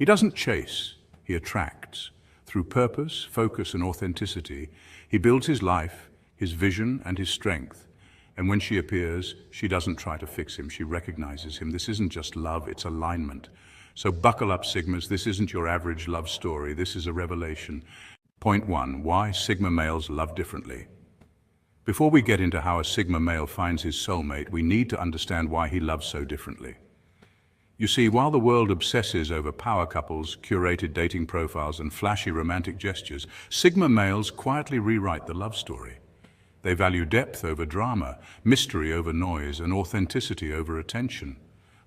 He doesn't chase, he attracts. Through purpose, focus, and authenticity, he builds his life, his vision, and his strength. And when she appears, she doesn't try to fix him, she recognizes him. This isn't just love, it's alignment. So buckle up, Sigmas, this isn't your average love story, this is a revelation. Point 1, why Sigma males love differently. Before we get into how a Sigma male finds his soulmate, we need to understand why he loves so differently. You see, while the world obsesses over power couples, curated dating profiles, and flashy romantic gestures, Sigma males quietly rewrite the love story. They value depth over drama, mystery over noise, and authenticity over attention.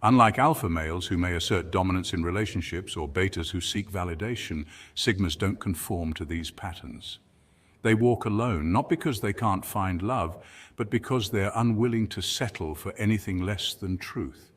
Unlike alpha males who may assert dominance in relationships or betas who seek validation, Sigmas don't conform to these patterns. They walk alone, not because they can't find love, but because they're unwilling to settle for anything less than truth.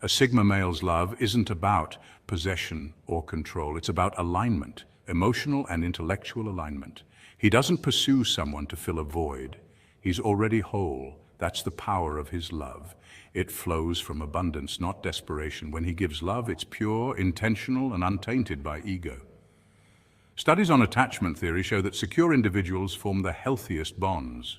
A Sigma male's love isn't about possession or control, it's about alignment, emotional and intellectual alignment. He doesn't pursue someone to fill a void. He's already whole. That's the power of his love. It flows from abundance, not desperation. When he gives love, it's pure, intentional, and untainted by ego. Studies on attachment theory show that secure individuals form the healthiest bonds.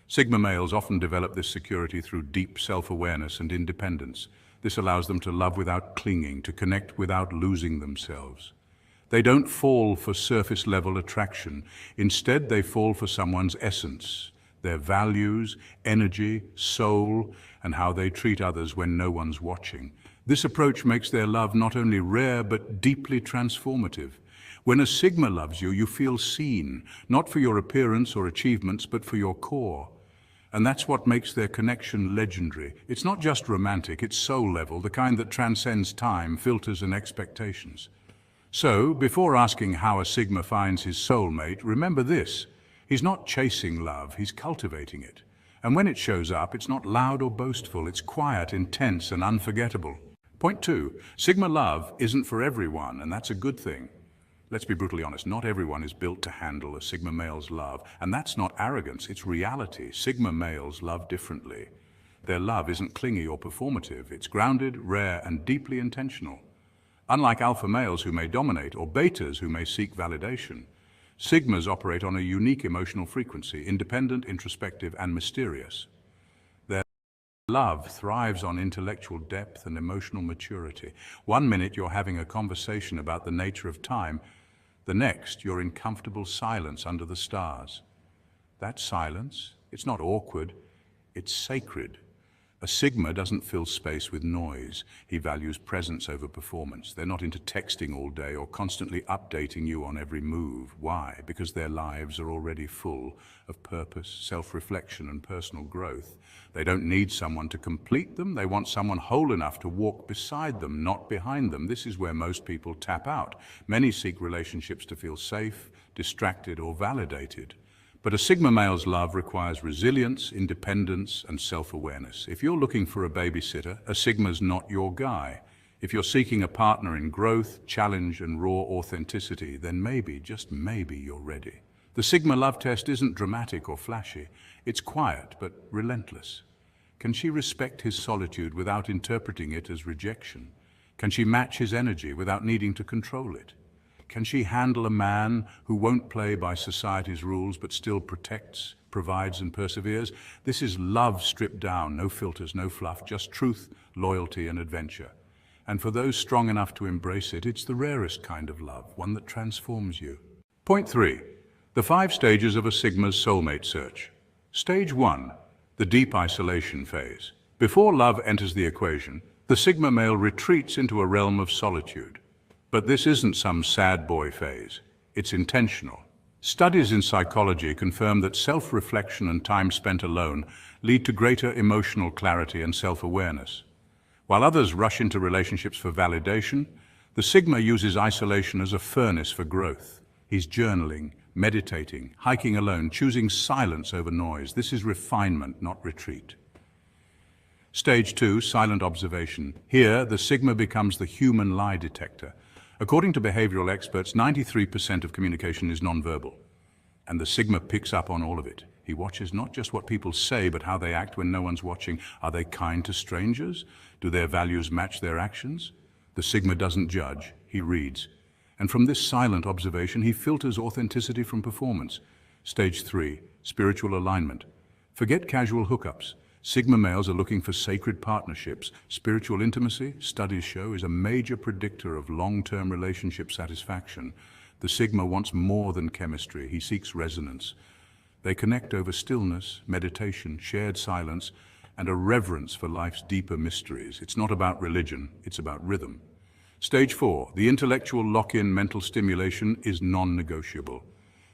Sigma males often develop this security through deep self-awareness and independence. This allows them to love without clinging, to connect without losing themselves. They don't fall for surface-level attraction. Instead, they fall for someone's essence, their values, energy, soul, and how they treat others when no one's watching. This approach makes their love not only rare, but deeply transformative. When a Sigma loves you, you feel seen, not for your appearance or achievements, but for your core. And that's what makes their connection legendary. It's not just romantic, it's soul level, the kind that transcends time, filters, and expectations. So, before asking how a Sigma finds his soulmate, remember this. He's not chasing love, he's cultivating it. And when it shows up, it's not loud or boastful, it's quiet, intense, and unforgettable. Point 2, Sigma love isn't for everyone, and that's a good thing. Let's be brutally honest, not everyone is built to handle a Sigma male's love, and that's not arrogance, it's reality. Sigma males love differently. Their love isn't clingy or performative, it's grounded, rare, and deeply intentional. Unlike alpha males who may dominate, or betas who may seek validation, Sigmas operate on a unique emotional frequency, independent, introspective, and mysterious. Their love thrives on intellectual depth and emotional maturity. One minute you're having a conversation about the nature of time, the next you're in comfortable silence under the stars. That silence, it's not awkward, it's sacred. A Sigma doesn't fill space with noise. He values presence over performance. They're not into texting all day or constantly updating you on every move. Why? Because their lives are already full of purpose, self-reflection, and personal growth. They don't need someone to complete them. They want someone whole enough to walk beside them, not behind them. This is where most people tap out. Many seek relationships to feel safe, distracted, or validated. But a Sigma male's love requires resilience, independence, and self-awareness. If you're looking for a babysitter, a Sigma's not your guy. If you're seeking a partner in growth, challenge, and raw authenticity, then maybe, just maybe, you're ready. The Sigma love test isn't dramatic or flashy. It's quiet, but relentless. Can she respect his solitude without interpreting it as rejection? Can she match his energy without needing to control it? Can she handle a man who won't play by society's rules but still protects, provides, and perseveres? This is love stripped down, no filters, no fluff, just truth, loyalty, and adventure. And for those strong enough to embrace it, it's the rarest kind of love, one that transforms you. Point 3, the 5 stages of a Sigma's soulmate search. Stage 1, the deep isolation phase. Before love enters the equation, the Sigma male retreats into a realm of solitude. But this isn't some sad boy phase. It's intentional. Studies in psychology confirm that self-reflection and time spent alone lead to greater emotional clarity and self-awareness. While others rush into relationships for validation, the Sigma uses isolation as a furnace for growth. He's journaling, meditating, hiking alone, choosing silence over noise. This is refinement, not retreat. Stage 2, silent observation. Here, the Sigma becomes the human lie detector. According to behavioral experts, 93% of communication is nonverbal, and the Sigma picks up on all of it. He watches not just what people say, but how they act when no one's watching. Are they kind to strangers? Do their values match their actions? The Sigma doesn't judge, he reads. And from this silent observation, he filters authenticity from performance. Stage 3, spiritual alignment. Forget casual hookups. Sigma males are looking for sacred partnerships. Spiritual intimacy, studies show, is a major predictor of long-term relationship satisfaction. The Sigma wants more than chemistry. He seeks resonance. They connect over stillness, meditation, shared silence, and a reverence for life's deeper mysteries. It's not about religion, it's about rhythm. Stage 4, the intellectual lock-in mental stimulation is non-negotiable.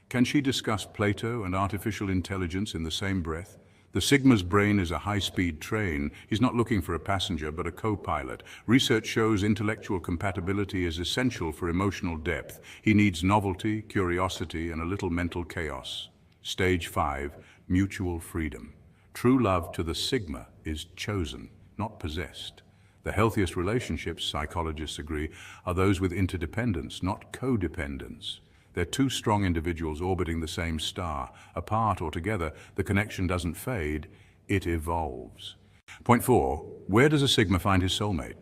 Can she discuss Plato and artificial intelligence in the same breath? The Sigma's brain is a high-speed train. He's not looking for a passenger, but a co-pilot. Research shows intellectual compatibility is essential for emotional depth. He needs novelty, curiosity, and a little mental chaos. Stage 5, mutual freedom. True love to the Sigma is chosen, not possessed. The healthiest relationships, psychologists agree, are those with interdependence, not codependence. They're two strong individuals orbiting the same star. Apart or together, the connection doesn't fade, it evolves. Point 4, where does a Sigma find his soulmate?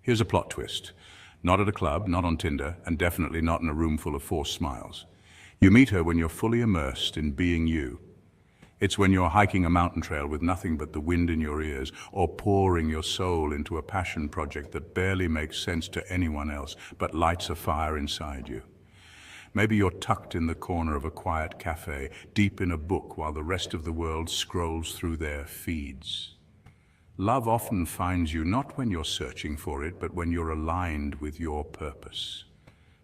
Here's a plot twist. Not at a club, not on Tinder, and definitely not in a room full of forced smiles. You meet her when you're fully immersed in being you. It's when you're hiking a mountain trail with nothing but the wind in your ears, or pouring your soul into a passion project that barely makes sense to anyone else, but lights a fire inside you. Maybe you're tucked in the corner of a quiet cafe, deep in a book while the rest of the world scrolls through their feeds. Love often finds you not when you're searching for it, but when you're aligned with your purpose.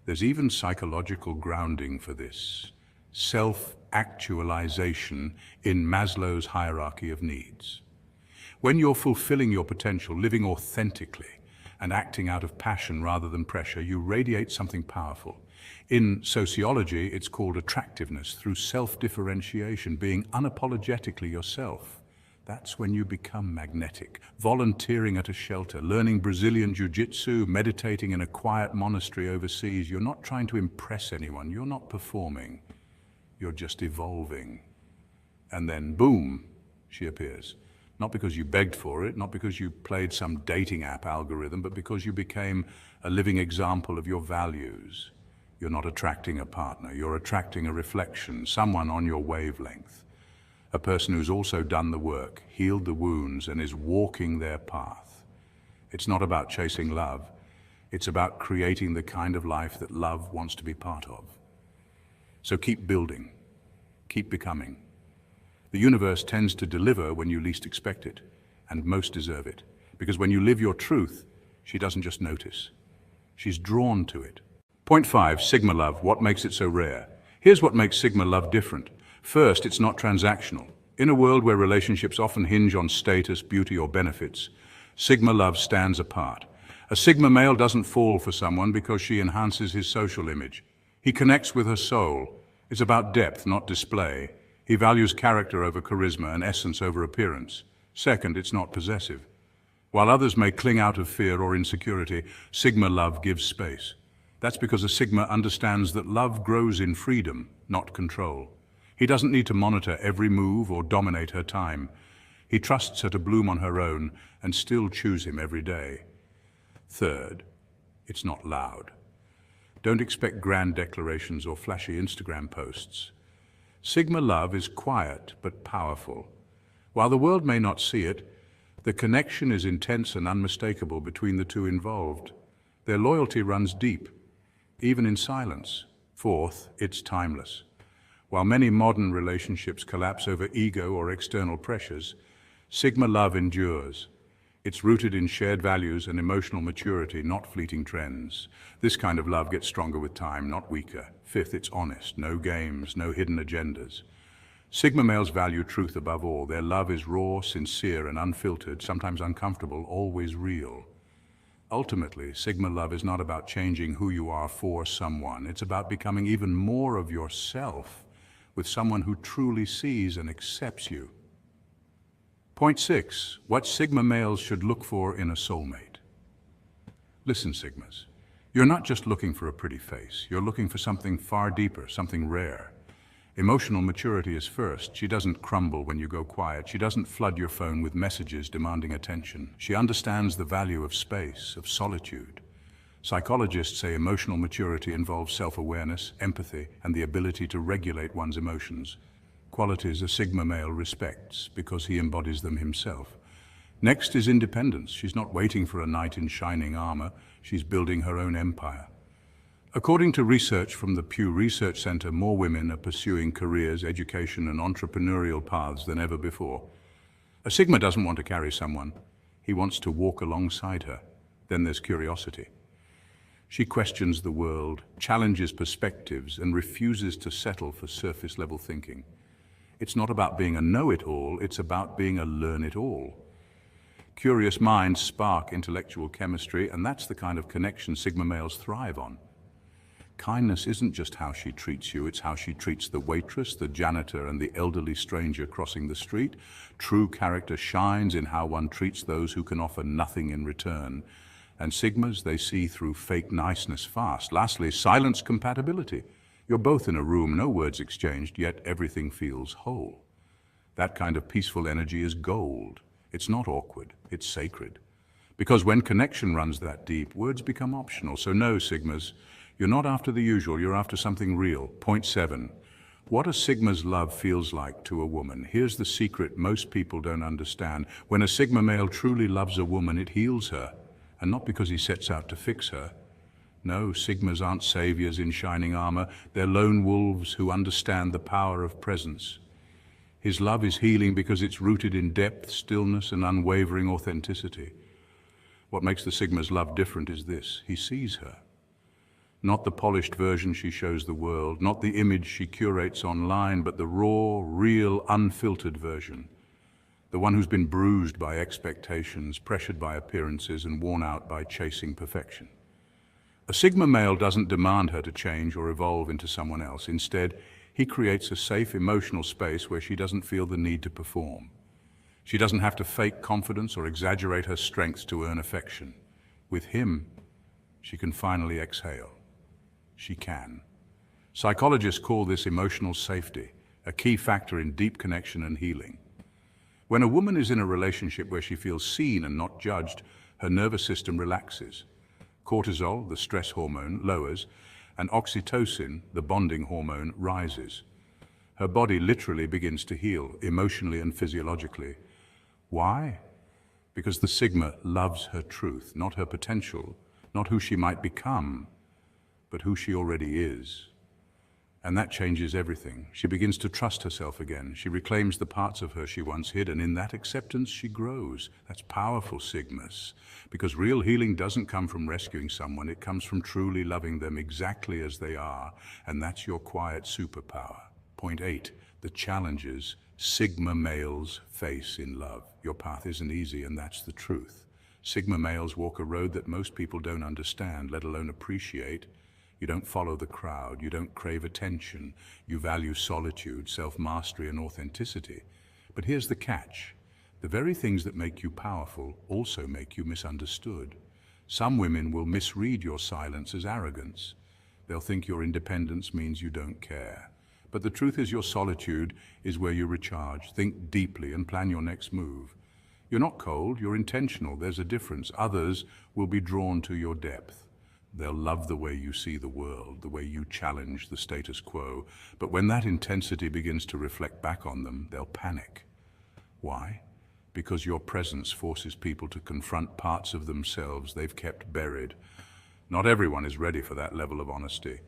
There's even psychological grounding for this. Self-actualization in Maslow's hierarchy of needs. When you're fulfilling your potential, living authentically, and acting out of passion rather than pressure, you radiate something powerful. In sociology, it's called attractiveness through self-differentiation, being unapologetically yourself. That's when you become magnetic. Volunteering at a shelter, learning Brazilian jiu-jitsu, meditating in a quiet monastery overseas. You're not trying to impress anyone. You're not performing. You're just evolving. And then, boom, she appears. Not because you begged for it, not because you played some dating app algorithm, but because you became a living example of your values. You're not attracting a partner. You're attracting a reflection, someone on your wavelength. A person who's also done the work, healed the wounds, and is walking their path. It's not about chasing love. It's about creating the kind of life that love wants to be part of. So keep building, keep becoming. The universe tends to deliver when you least expect it, and most deserve it. Because when you live your truth, she doesn't just notice. She's drawn to it. Point 5, Sigma love, what makes it so rare? Here's what makes Sigma love different. First, it's not transactional. In a world where relationships often hinge on status, beauty, or benefits, Sigma love stands apart. A Sigma male doesn't fall for someone because she enhances his social image. He connects with her soul. It's about depth, not display. He values character over charisma and essence over appearance. Second, it's not possessive. While others may cling out of fear or insecurity, Sigma love gives space. That's because a Sigma understands that love grows in freedom, not control. He doesn't need to monitor every move or dominate her time. He trusts her to bloom on her own and still choose him every day. Third, it's not loud. Don't expect grand declarations or flashy Instagram posts. Sigma love is quiet but powerful. While the world may not see it, the connection is intense and unmistakable between the two involved. Their loyalty runs deep, even in silence. Fourth, it's timeless. While many modern relationships collapse over ego or external pressures, Sigma love endures. It's rooted in shared values and emotional maturity, not fleeting trends. This kind of love gets stronger with time, not weaker. Fifth, it's honest. No games, no hidden agendas. Sigma males value truth above all. Their love is raw, sincere, and unfiltered, sometimes uncomfortable, always real. Ultimately, Sigma love is not about changing who you are for someone. It's about becoming even more of yourself with someone who truly sees and accepts you. Point 6, what Sigma males should look for in a soulmate. Listen, Sigmas, you're not just looking for a pretty face. You're looking for something far deeper, something rare. Emotional maturity is first. She doesn't crumble when you go quiet. She doesn't flood your phone with messages demanding attention. She understands the value of space, of solitude. Psychologists say emotional maturity involves self-awareness, empathy, and the ability to regulate one's emotions. Qualities a Sigma male respects because he embodies them himself. Next is independence. She's not waiting for a knight in shining armor. She's building her own empire. According to research from the Pew Research Center, more women are pursuing careers, education, and entrepreneurial paths than ever before. A Sigma doesn't want to carry someone. He wants to walk alongside her. Then there's curiosity. She questions the world, challenges perspectives, and refuses to settle for surface-level thinking. It's not about being a know-it-all, it's about being a learn-it-all. Curious minds spark intellectual chemistry, and that's the kind of connection Sigma males thrive on. Kindness isn't just how she treats you, it's how she treats the waitress, the janitor, and the elderly stranger crossing the street. True character shines in how one treats those who can offer nothing in return. And Sigmas, they see through fake niceness fast. Lastly, silence compatibility. You're both in a room, no words exchanged, yet everything feels whole. That kind of peaceful energy is gold. It's not awkward, it's sacred. Because when connection runs that deep, words become optional. So no, Sigmas, you're not after the usual, you're after something real. Point 7. What a Sigma's love feels like to a woman. Here's the secret most people don't understand. When a Sigma male truly loves a woman, it heals her. And not because he sets out to fix her. No, Sigmas aren't saviors in shining armor. They're lone wolves who understand the power of presence. His love is healing because it's rooted in depth, stillness, and unwavering authenticity. What makes the Sigma's love different is this: he sees her. Not the polished version she shows the world, not the image she curates online, but the raw, real, unfiltered version. The one who's been bruised by expectations, pressured by appearances, and worn out by chasing perfection. A Sigma male doesn't demand her to change or evolve into someone else. Instead, he creates a safe emotional space where she doesn't feel the need to perform. She doesn't have to fake confidence or exaggerate her strengths to earn affection. With him, she can finally exhale. She can. Psychologists call this emotional safety, a key factor in deep connection and healing. When a woman is in a relationship where she feels seen and not judged, her nervous system relaxes. Cortisol, the stress hormone, lowers, and oxytocin, the bonding hormone, rises. Her body literally begins to heal, emotionally and physiologically. Why? Because the Sigma loves her truth, not her potential, not who she might become, but who she already is. And that changes everything. She begins to trust herself again. She reclaims the parts of her she once hid, and in that acceptance she grows. That's powerful, Sigmas. Because real healing doesn't come from rescuing someone, it comes from truly loving them exactly as they are. And that's your quiet superpower. Point 8, the challenges Sigma males face in love. Your path isn't easy, and that's the truth. Sigma males walk a road that most people don't understand, let alone appreciate. You don't follow the crowd, you don't crave attention, you value solitude, self-mastery, and authenticity. But here's the catch. The very things that make you powerful also make you misunderstood. Some women will misread your silence as arrogance. They'll think your independence means you don't care. But the truth is your solitude is where you recharge, think deeply, and plan your next move. You're not cold, you're intentional, there's a difference. Others will be drawn to your depth. They'll love the way you see the world, the way you challenge the status quo. But when that intensity begins to reflect back on them, they'll panic. Why? Because your presence forces people to confront parts of themselves they've kept buried. Not everyone is ready for that level of honesty.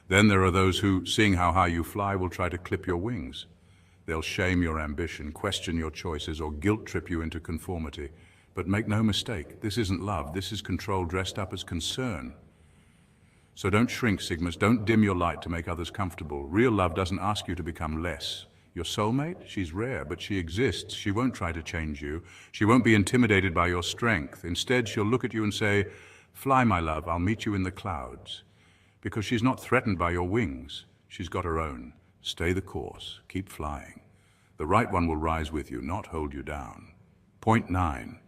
Then there are those who, seeing how high you fly, will try to clip your wings. They'll shame your ambition, question your choices, or guilt-trip you into conformity. But make no mistake, this isn't love, this is control dressed up as concern. So don't shrink, Sigmas. Don't dim your light to make others comfortable. Real love doesn't ask you to become less. Your soulmate? She's rare, but she exists. She won't try to change you. She won't be intimidated by your strength. Instead, she'll look at you and say, "Fly, my love, I'll meet you in the clouds." Because she's not threatened by your wings. She's got her own. Stay the course. Keep flying. The right one will rise with you, not hold you down. Point 9.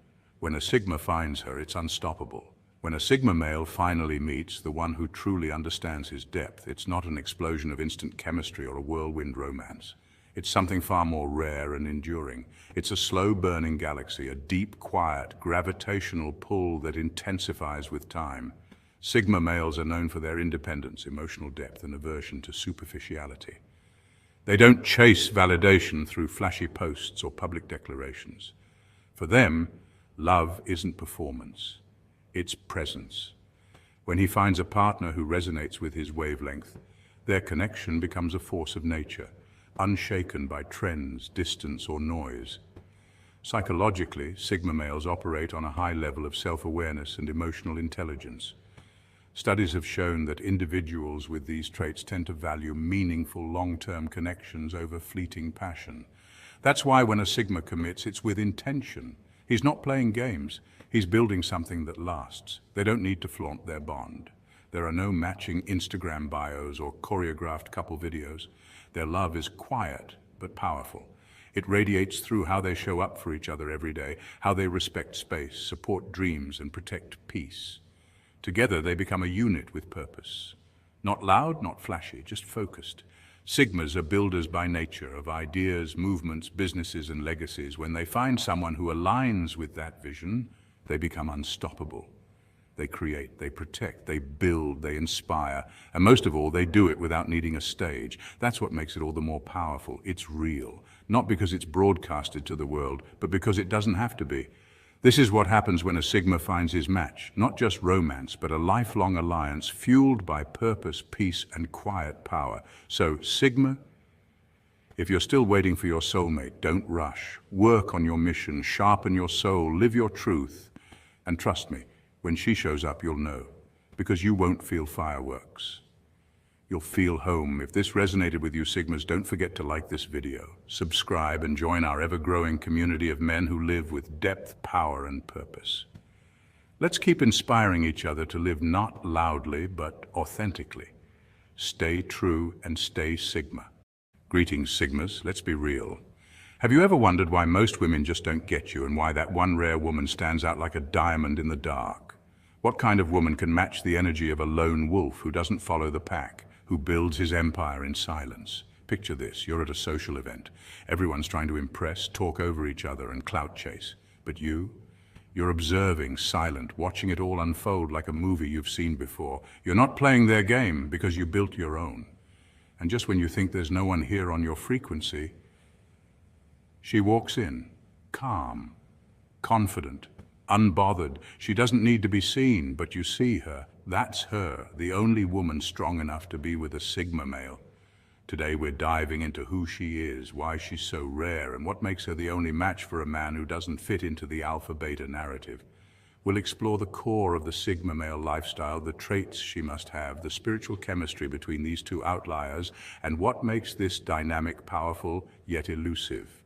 When a Sigma finds her, it's unstoppable. When a Sigma male finally meets the one who truly understands his depth, it's not an explosion of instant chemistry or a whirlwind romance. It's something far more rare and enduring. It's a slow-burning galaxy, a deep, quiet, gravitational pull that intensifies with time. Sigma males are known for their independence, emotional depth, and aversion to superficiality. They don't chase validation through flashy posts or public declarations. For them, love isn't performance, it's presence. When he finds a partner who resonates with his wavelength, their connection becomes a force of nature, unshaken by trends, distance, or noise. Psychologically, Sigma males operate on a high level of self-awareness and emotional intelligence. Studies have shown that individuals with these traits tend to value meaningful long-term connections over fleeting passion. That's why when a Sigma commits, it's with intention. He's not playing games. He's building something that lasts. They don't need to flaunt their bond. There are no matching Instagram bios or choreographed couple videos. Their love is quiet but powerful. It radiates through how they show up for each other every day, how they respect space, support dreams, and protect peace. Together, they become a unit with purpose. Not loud, not flashy, just focused. Sigmas are builders by nature of ideas, movements, businesses, and legacies. When they find someone who aligns with that vision, they become unstoppable. They create, they protect, they build, they inspire, and most of all, they do it without needing a stage. That's what makes it all the more powerful. It's real, not because it's broadcasted to the world, but because it doesn't have to be. This is what happens when a Sigma finds his match, not just romance, but a lifelong alliance fueled by purpose, peace, and quiet power. So, Sigma, if you're still waiting for your soulmate, don't rush. Work on your mission, sharpen your soul, live your truth, and trust me, when she shows up, you'll know, because you won't feel fireworks. You'll feel home. If this resonated with you, Sigmas, don't forget to like this video, subscribe, and join our ever-growing community of men who live with depth, power, and purpose. Let's keep inspiring each other to live not loudly, but authentically. Stay true and stay Sigma. Greetings, Sigmas. Let's be real. Have you ever wondered why most women just don't get you and why that one rare woman stands out like a diamond in the dark? What kind of woman can match the energy of a lone wolf who doesn't follow the pack, who builds his empire in silence? Picture this, you're at a social event. Everyone's trying to impress, talk over each other, and clout chase. But you're observing, silent, watching it all unfold like a movie you've seen before. You're not playing their game because you built your own. And just when you think there's no one here on your frequency, she walks in, calm, confident, unbothered. She doesn't need to be seen, but you see her. That's her, the only woman strong enough to be with a Sigma male. Today we're diving into who she is, why she's so rare, and what makes her the only match for a man who doesn't fit into the alpha-beta narrative. We'll explore the core of the Sigma male lifestyle, the traits she must have, the spiritual chemistry between these two outliers, and what makes this dynamic powerful yet elusive.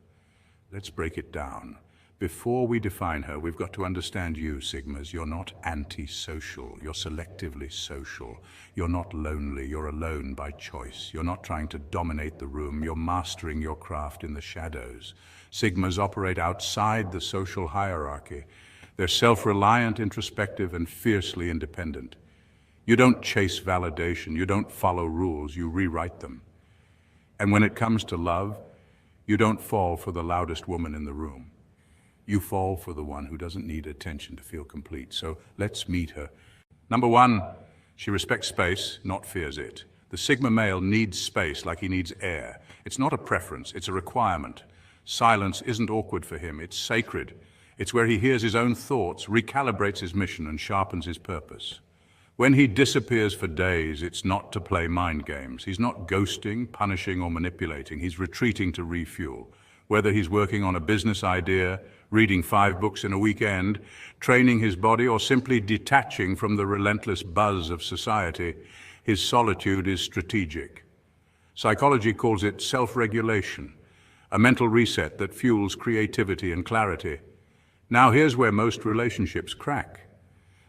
Let's break it down. Before we define her, we've got to understand you, Sigmas. You're not anti-social. You're selectively social. You're not lonely. You're alone by choice. You're not trying to dominate the room. You're mastering your craft in the shadows. Sigmas operate outside the social hierarchy. They're self-reliant, introspective, and fiercely independent. You don't chase validation. You don't follow rules. You rewrite them. And when it comes to love, you don't fall for the loudest woman in the room. You fall for the one who doesn't need attention to feel complete. So let's meet her. Number one, she respects space, not fears it. The Sigma male needs space like he needs air. It's not a preference, it's a requirement. Silence isn't awkward for him, it's sacred. It's where he hears his own thoughts, recalibrates his mission, and sharpens his purpose. When he disappears for days, it's not to play mind games. He's not ghosting, punishing, or manipulating. He's retreating to refuel. Whether he's working on a business idea, reading 5 books in a weekend, training his body, or simply detaching from the relentless buzz of society, his solitude is strategic. Psychology calls it self-regulation, a mental reset that fuels creativity and clarity. Now here's where most relationships crack.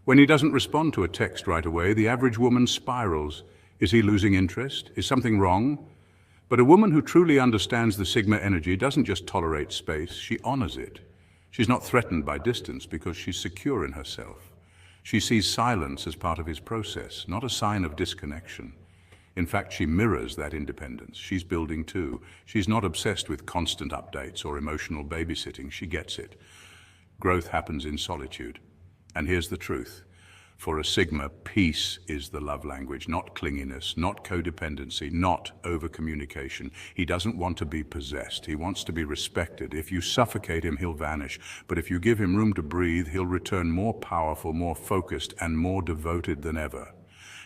When he doesn't respond to a text right away, the average woman spirals. Is he losing interest? Is something wrong? But a woman who truly understands the Sigma energy doesn't just tolerate space, she honors it. She's not threatened by distance because she's secure in herself. She sees silence as part of his process, not a sign of disconnection. In fact, she mirrors that independence. She's building too. She's not obsessed with constant updates or emotional babysitting. She gets it. Growth happens in solitude. And here's the truth. For a Sigma, peace is the love language, not clinginess, not codependency, not over-communication. He doesn't want to be possessed. He wants to be respected. If you suffocate him, he'll vanish. But if you give him room to breathe, he'll return more powerful, more focused, and more devoted than ever.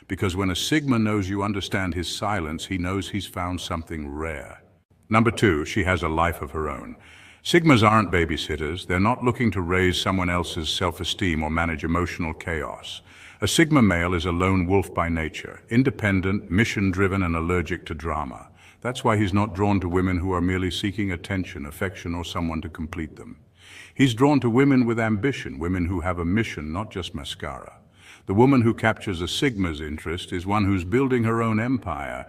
Because when a Sigma knows you understand his silence, he knows he's found something rare. Number 2, she has a life of her own. Sigmas aren't babysitters. They're not looking to raise someone else's self-esteem or manage emotional chaos. A Sigma male is a lone wolf by nature, independent, mission-driven, and allergic to drama. That's why he's not drawn to women who are merely seeking attention, affection, or someone to complete them. He's drawn to women with ambition, women who have a mission, not just mascara. The woman who captures a Sigma's interest is one who's building her own empire.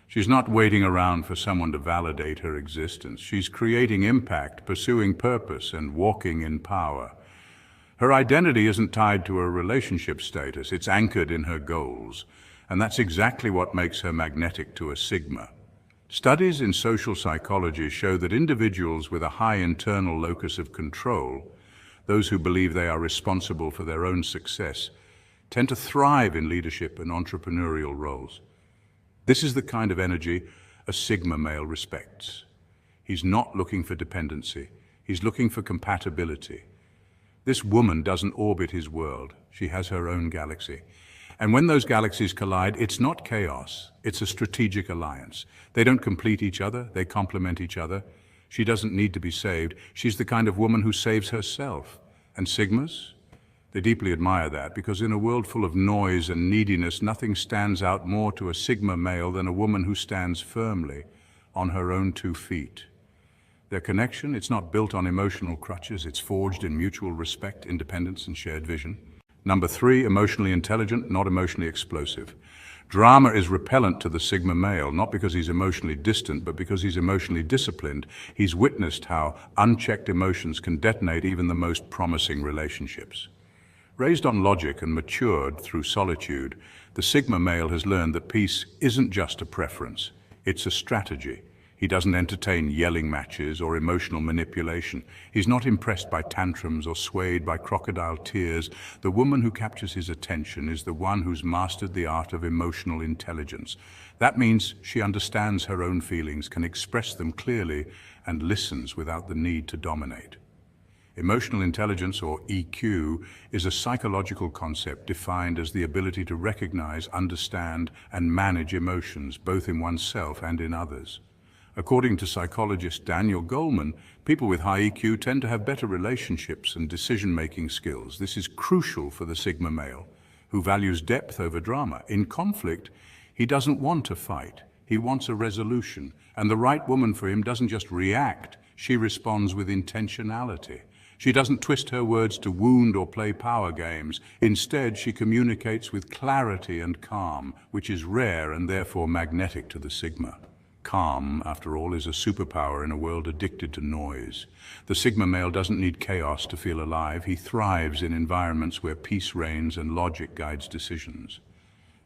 She's not waiting around for someone to validate her existence. She's creating impact, pursuing purpose, and walking in power. Her identity isn't tied to her relationship status, it's anchored in her goals. And that's exactly what makes her magnetic to a Sigma. Studies in social psychology show that individuals with a high internal locus of control, those who believe they are responsible for their own success, tend to thrive in leadership and entrepreneurial roles. This is the kind of energy a Sigma male respects. He's not looking for dependency, he's looking for compatibility. This woman doesn't orbit his world, she has her own galaxy. And when those galaxies collide, it's not chaos, it's a strategic alliance. They don't complete each other, they complement each other. She doesn't need to be saved, she's the kind of woman who saves herself. And Sigmas? They deeply admire that, because in a world full of noise and neediness, nothing stands out more to a Sigma male than a woman who stands firmly on her own 2 feet. Their connection, it's not built on emotional crutches, it's forged in mutual respect, independence, and shared vision. Number 3, emotionally intelligent, not emotionally explosive. Drama is repellent to the Sigma male, not because he's emotionally distant, but because he's emotionally disciplined. He's witnessed how unchecked emotions can detonate even the most promising relationships. Raised on logic and matured through solitude, the Sigma male has learned that peace isn't just a preference, it's a strategy. He doesn't entertain yelling matches or emotional manipulation. He's not impressed by tantrums or swayed by crocodile tears. The woman who captures his attention is the one who's mastered the art of emotional intelligence. That means she understands her own feelings, can express them clearly, and listens without the need to dominate. Emotional intelligence, or EQ, is a psychological concept defined as the ability to recognize, understand, and manage emotions, both in oneself and in others. According to psychologist Daniel Goleman, people with high EQ tend to have better relationships and decision-making skills. This is crucial for the Sigma male, who values depth over drama. In conflict, he doesn't want to fight. He wants a resolution. And the right woman for him doesn't just react, she responds with intentionality. She doesn't twist her words to wound or play power games. Instead, she communicates with clarity and calm, which is rare and therefore magnetic to the Sigma. Calm, after all, is a superpower in a world addicted to noise. The Sigma male doesn't need chaos to feel alive. He thrives in environments where peace reigns and logic guides decisions.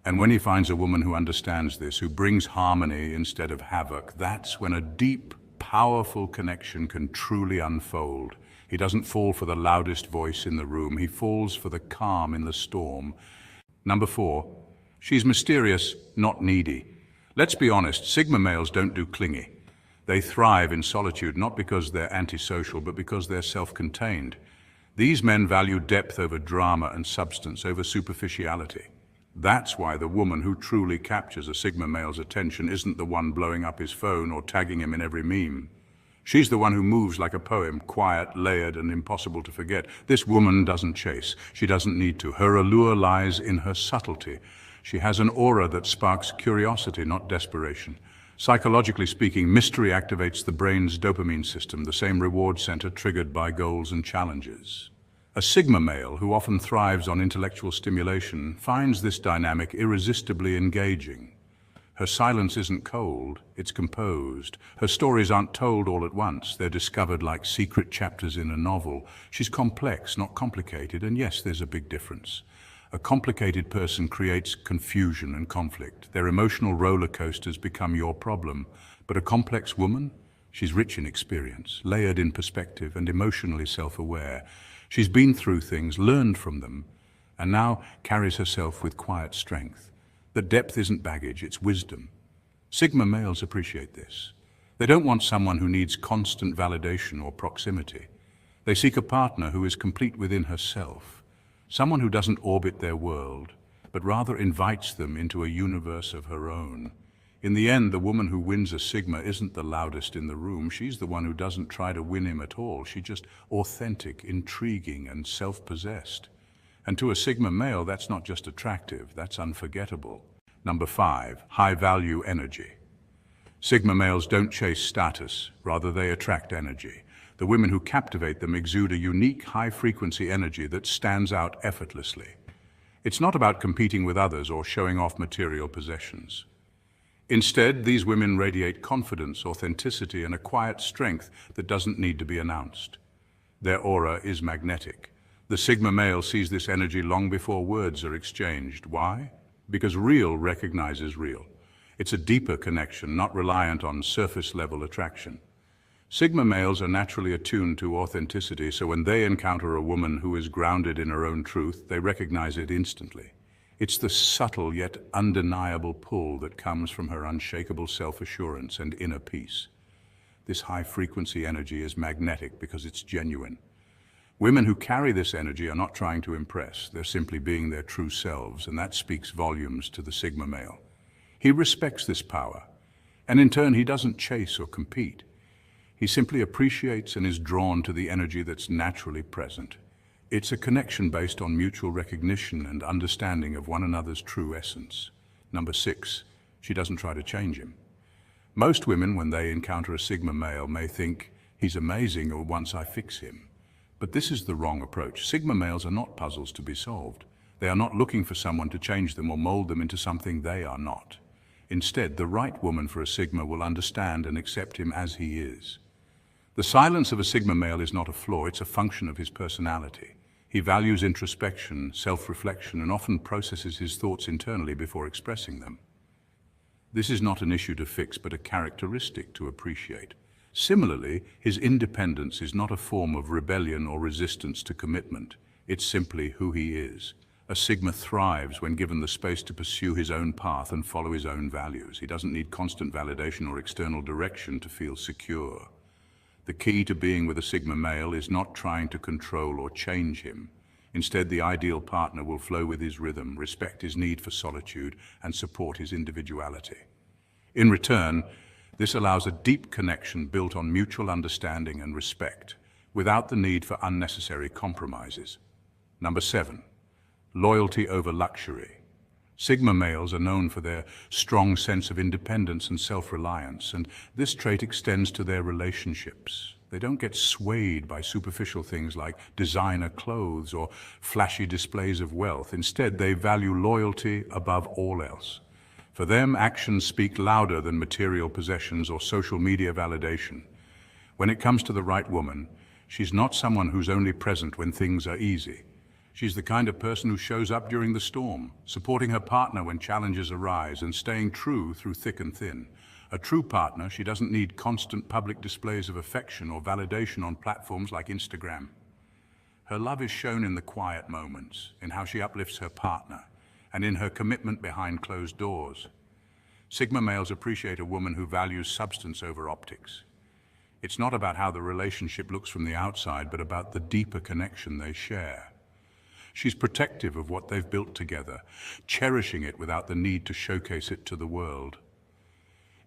And when he finds a woman who understands this, who brings harmony instead of havoc, that's when a deep, powerful connection can truly unfold. He doesn't fall for the loudest voice in the room. He falls for the calm in the storm. Number 4, she's mysterious, not needy. Let's be honest, Sigma males don't do clingy. They thrive in solitude, not because they're antisocial, but because they're self-contained. These men value depth over drama and substance over superficiality. That's why the woman who truly captures a Sigma male's attention isn't the one blowing up his phone or tagging him in every meme. She's the one who moves like a poem, quiet, layered, and impossible to forget. This woman doesn't chase. She doesn't need to. Her allure lies in her subtlety. She has an aura that sparks curiosity, not desperation. Psychologically speaking, mystery activates the brain's dopamine system, the same reward center triggered by goals and challenges. A Sigma male, who often thrives on intellectual stimulation, finds this dynamic irresistibly engaging. Her silence isn't cold, it's composed. Her stories aren't told all at once, they're discovered like secret chapters in a novel. She's complex, not complicated, and yes, there's a big difference. A complicated person creates confusion and conflict. Their emotional roller coasters become your problem. But a complex woman? She's rich in experience, layered in perspective, and emotionally self-aware. She's been through things, learned from them, and now carries herself with quiet strength. That depth isn't baggage, it's wisdom. Sigma males appreciate this. They don't want someone who needs constant validation or proximity. They seek a partner who is complete within herself, someone who doesn't orbit their world, but rather invites them into a universe of her own. In the end, the woman who wins a Sigma isn't the loudest in the room. She's the one who doesn't try to win him at all. She's just authentic, intriguing, and self-possessed. And to a Sigma male, that's not just attractive, that's unforgettable. Number 5, high-value energy. Sigma males don't chase status, rather they attract energy. The women who captivate them exude a unique high-frequency energy that stands out effortlessly. It's not about competing with others or showing off material possessions. Instead, these women radiate confidence, authenticity, and a quiet strength that doesn't need to be announced. Their aura is magnetic. The Sigma male sees this energy long before words are exchanged. Why? Because real recognizes real. It's a deeper connection, not reliant on surface-level attraction. Sigma males are naturally attuned to authenticity, so when they encounter a woman who is grounded in her own truth, they recognize it instantly. It's the subtle yet undeniable pull that comes from her unshakable self-assurance and inner peace. This high-frequency energy is magnetic because it's genuine. Women who carry this energy are not trying to impress, they're simply being their true selves, and that speaks volumes to the Sigma male. He respects this power, and in turn he doesn't chase or compete. He simply appreciates and is drawn to the energy that's naturally present. It's a connection based on mutual recognition and understanding of one another's true essence. Number 6, she doesn't try to change him. Most women, when they encounter a Sigma male, may think, he's amazing or once I fix him. But this is the wrong approach. Sigma males are not puzzles to be solved. They are not looking for someone to change them or mold them into something they are not. Instead, the right woman for a Sigma will understand and accept him as he is. The silence of a Sigma male is not a flaw, it's a function of his personality. He values introspection, self-reflection, and often processes his thoughts internally before expressing them. This is not an issue to fix, but a characteristic to appreciate. Similarly, his independence is not a form of rebellion or resistance to commitment. It's simply who he is. A Sigma thrives when given the space to pursue his own path and follow his own values. He doesn't need constant validation or external direction to feel secure. The key to being with a Sigma male is not trying to control or change him. Instead, the ideal partner will flow with his rhythm, respect his need for solitude, and support his individuality. In return, this allows a deep connection built on mutual understanding and respect, without the need for unnecessary compromises. Number 7, loyalty over luxury. Sigma males are known for their strong sense of independence and self-reliance, and this trait extends to their relationships. They don't get swayed by superficial things like designer clothes or flashy displays of wealth. Instead, they value loyalty above all else. For them, actions speak louder than material possessions or social media validation. When it comes to the right woman, she's not someone who's only present when things are easy. She's the kind of person who shows up during the storm, supporting her partner when challenges arise and staying true through thick and thin. A true partner, she doesn't need constant public displays of affection or validation on platforms like Instagram. Her love is shown in the quiet moments, in how she uplifts her partner, and in her commitment behind closed doors. Sigma males appreciate a woman who values substance over optics. It's not about how the relationship looks from the outside, but about the deeper connection they share. She's protective of what they've built together, cherishing it without the need to showcase it to the world.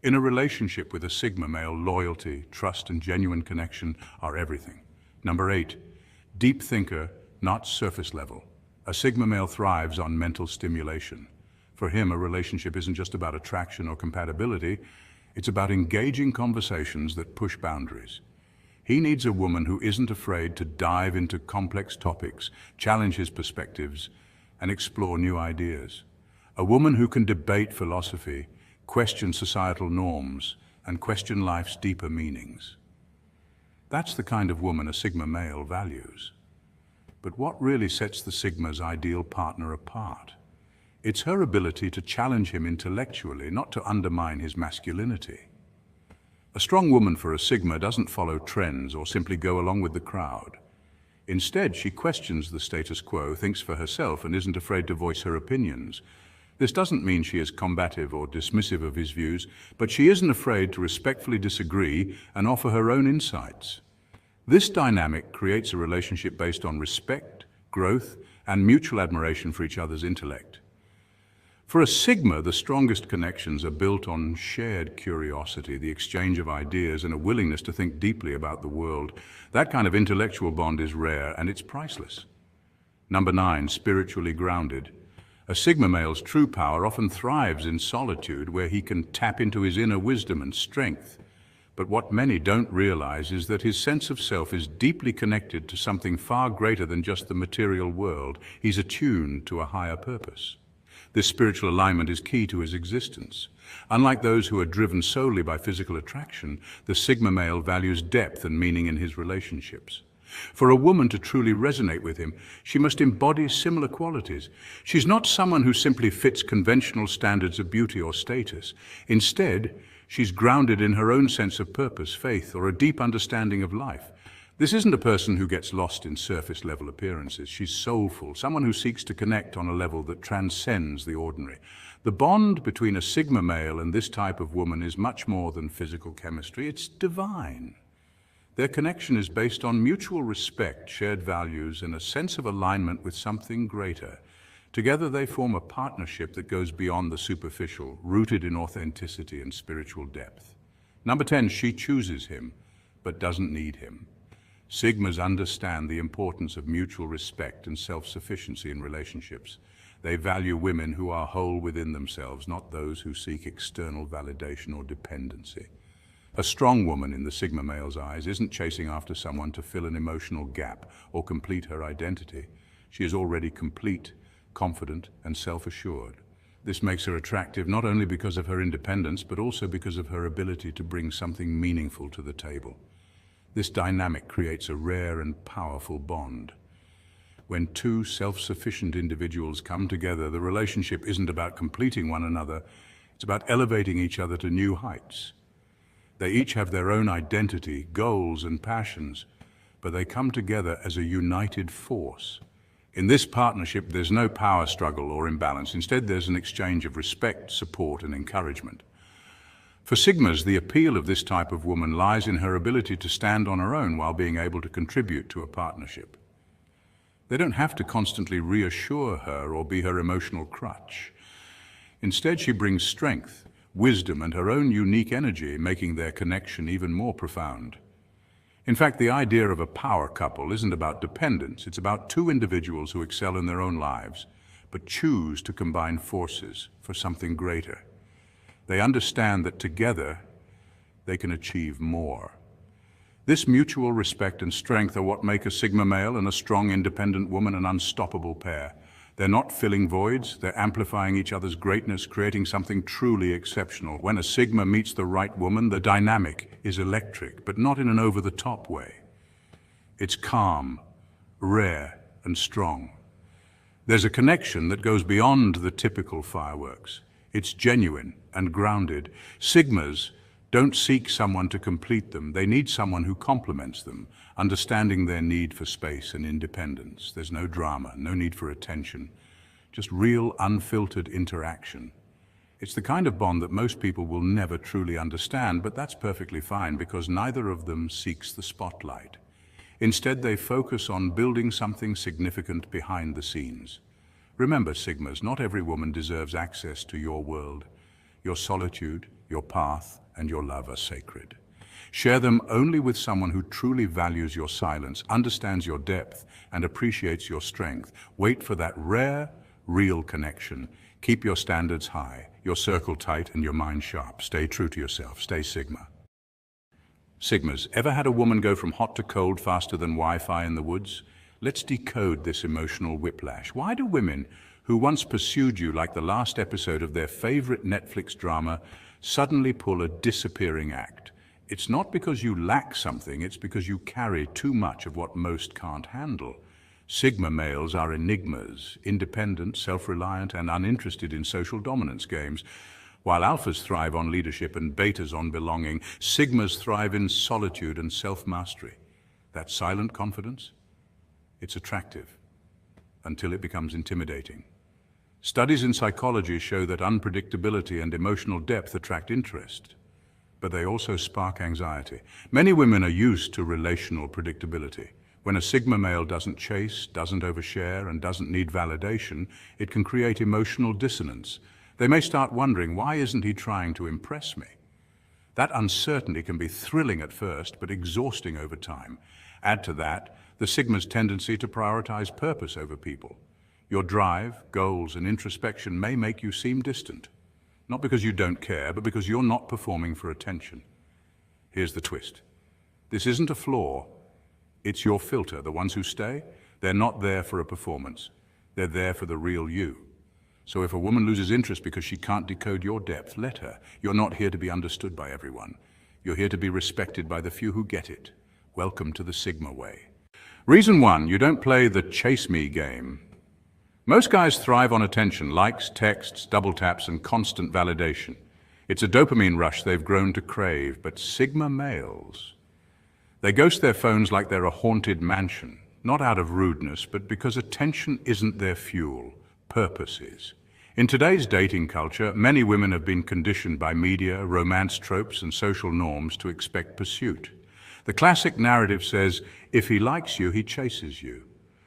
In a relationship with a Sigma male, loyalty, trust, and genuine connection are everything. Number 8, deep thinker, not surface level. A Sigma male thrives on mental stimulation. For him, a relationship isn't just about attraction or compatibility, it's about engaging conversations that push boundaries. He needs a woman who isn't afraid to dive into complex topics, challenge his perspectives, and explore new ideas. A woman who can debate philosophy, question societal norms, and question life's deeper meanings. That's the kind of woman a Sigma male values. But what really sets the Sigma's ideal partner apart? It's her ability to challenge him intellectually, not to undermine his masculinity. A strong woman for a Sigma doesn't follow trends or simply go along with the crowd. Instead, she questions the status quo, thinks for herself, and isn't afraid to voice her opinions. This doesn't mean she is combative or dismissive of his views, but she isn't afraid to respectfully disagree and offer her own insights. This dynamic creates a relationship based on respect, growth, and mutual admiration for each other's intellect. For a Sigma, the strongest connections are built on shared curiosity, the exchange of ideas, and a willingness to think deeply about the world. That kind of intellectual bond is rare, and it's priceless. Number 9, spiritually grounded. A Sigma male's true power often thrives in solitude, where he can tap into his inner wisdom and strength. But what many don't realize is that his sense of self is deeply connected to something far greater than just the material world. He's attuned to a higher purpose. This spiritual alignment is key to his existence. Unlike those who are driven solely by physical attraction, the Sigma male values depth and meaning in his relationships. For a woman to truly resonate with him, she must embody similar qualities. She's not someone who simply fits conventional standards of beauty or status. Instead, she's grounded in her own sense of purpose, faith, or a deep understanding of life. This isn't a person who gets lost in surface-level appearances. She's soulful, someone who seeks to connect on a level that transcends the ordinary. The bond between a Sigma male and this type of woman is much more than physical chemistry. It's divine. Their connection is based on mutual respect, shared values, and a sense of alignment with something greater. Together they form a partnership that goes beyond the superficial, rooted in authenticity and spiritual depth. Number 10, she chooses him, but doesn't need him. Sigmas understand the importance of mutual respect and self-sufficiency in relationships. They value women who are whole within themselves, not those who seek external validation or dependency. A strong woman in the Sigma male's eyes isn't chasing after someone to fill an emotional gap or complete her identity. She is already complete, confident, and self-assured. This makes her attractive not only because of her independence, but also because of her ability to bring something meaningful to the table. This dynamic creates a rare and powerful bond. When two self-sufficient individuals come together, the relationship isn't about completing one another, it's about elevating each other to new heights. They each have their own identity, goals, and passions, but they come together as a united force. In this partnership, there's no power struggle or imbalance. Instead, there's an exchange of respect, support, and encouragement. For Sigmas, the appeal of this type of woman lies in her ability to stand on her own while being able to contribute to a partnership. They don't have to constantly reassure her or be her emotional crutch. Instead, she brings strength, wisdom, and her own unique energy, making their connection even more profound. In fact, the idea of a power couple isn't about dependence. It's about two individuals who excel in their own lives, but choose to combine forces for something greater. They understand that together they can achieve more. This mutual respect and strength are what make a Sigma male and a strong, independent woman an unstoppable pair. They're not filling voids, they're amplifying each other's greatness, creating something truly exceptional. When a Sigma meets the right woman, the dynamic is electric, but not in an over-the-top way. It's calm, rare, and strong. There's a connection that goes beyond the typical fireworks. It's genuine and grounded. Sigmas don't seek someone to complete them. They need someone who complements them, understanding their need for space and independence. There's no drama, no need for attention, just real, unfiltered interaction. It's the kind of bond that most people will never truly understand, but that's perfectly fine because neither of them seeks the spotlight. Instead, they focus on building something significant behind the scenes. Remember, Sigmas, not every woman deserves access to your world. Your solitude, your path, and your love are sacred. Share them only with someone who truly values your silence, understands your depth, and appreciates your strength. Wait for that rare, real connection. Keep your standards high, your circle tight, and your mind sharp. Stay true to yourself. Stay Sigma. Sigmas, ever had a woman go from hot to cold faster than Wi-Fi in the woods? Let's decode this emotional whiplash. Why do women who once pursued you like the last episode of their favorite Netflix drama suddenly pull a disappearing act? It's not because you lack something, it's because you carry too much of what most can't handle. Sigma males are enigmas, independent, self-reliant, and uninterested in social dominance games. While alphas thrive on leadership and betas on belonging, Sigmas thrive in solitude and self-mastery. That silent confidence, It's attractive until it becomes intimidating. Studies in psychology show that unpredictability and emotional depth attract interest, but they also spark anxiety. Many women are used to relational predictability. When a Sigma male doesn't chase, doesn't overshare, and doesn't need validation, it can create emotional dissonance. They may start wondering, why isn't he trying to impress me? That uncertainty can be thrilling at first, but exhausting over time. Add to that the Sigma's tendency to prioritize purpose over people. Your drive, goals, and introspection may make you seem distant. Not because you don't care, but because you're not performing for attention. Here's the twist. This isn't a flaw. It's your filter. The ones who stay, they're not there for a performance. They're there for the real you. So if a woman loses interest because she can't decode your depth, let her. You're not here to be understood by everyone. You're here to be respected by the few who get it. Welcome to the Sigma way. Reason 1, you don't play the chase me game. Most guys thrive on attention, likes, texts, double taps, and constant validation. It's a dopamine rush they've grown to crave, but Sigma males, they ghost their phones like they're a haunted mansion, not out of rudeness, but because attention isn't their fuel. Purpose is. In today's dating culture, many women have been conditioned by media, romance tropes, and social norms to expect pursuit. The classic narrative says, if he likes you, he chases you.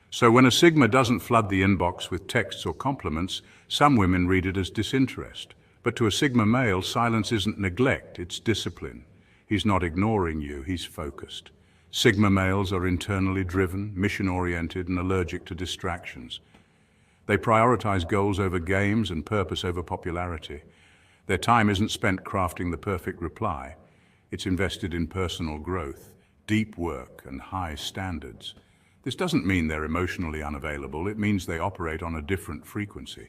So when a Sigma doesn't flood the inbox with texts or compliments, some women read it as disinterest. But to a Sigma male, silence isn't neglect, it's discipline. He's not ignoring you, he's focused. Sigma males are internally driven, mission-oriented, and allergic to distractions. They prioritize goals over games and purpose over popularity. Their time isn't spent crafting the perfect reply. It's invested in personal growth, deep work, and high standards. This doesn't mean they're emotionally unavailable. It means they operate on a different frequency.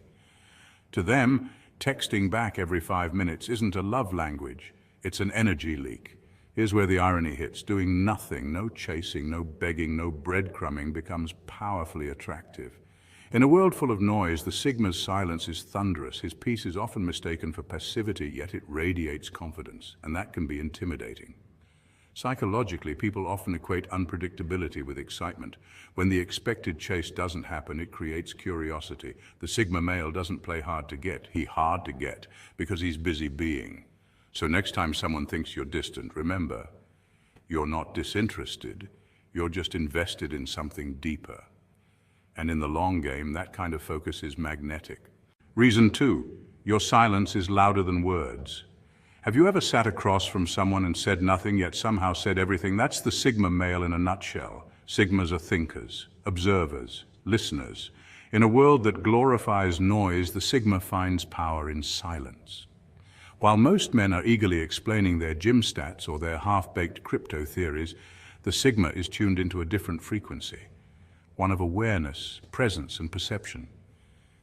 To them, texting back every 5 minutes isn't a love language. It's an energy leak. Here's where the irony hits. Doing nothing, no chasing, no begging, no breadcrumbing becomes powerfully attractive. In a world full of noise, the Sigma's silence is thunderous. His peace is often mistaken for passivity, yet it radiates confidence, and that can be intimidating. Psychologically, people often equate unpredictability with excitement. When the expected chase doesn't happen, it creates curiosity. The Sigma male doesn't play hard to get. He's hard to get because he's busy being. So next time someone thinks you're distant, remember, you're not disinterested. You're just invested in something deeper. And in the long game, that kind of focus is magnetic. Reason 2, your silence is louder than words. Have you ever sat across from someone and said nothing, yet somehow said everything? That's the Sigma male in a nutshell. Sigmas are thinkers, observers, listeners. In a world that glorifies noise, the Sigma finds power in silence. While most men are eagerly explaining their gym stats or their half-baked crypto theories, the Sigma is tuned into a different frequency. One of awareness, presence, and perception.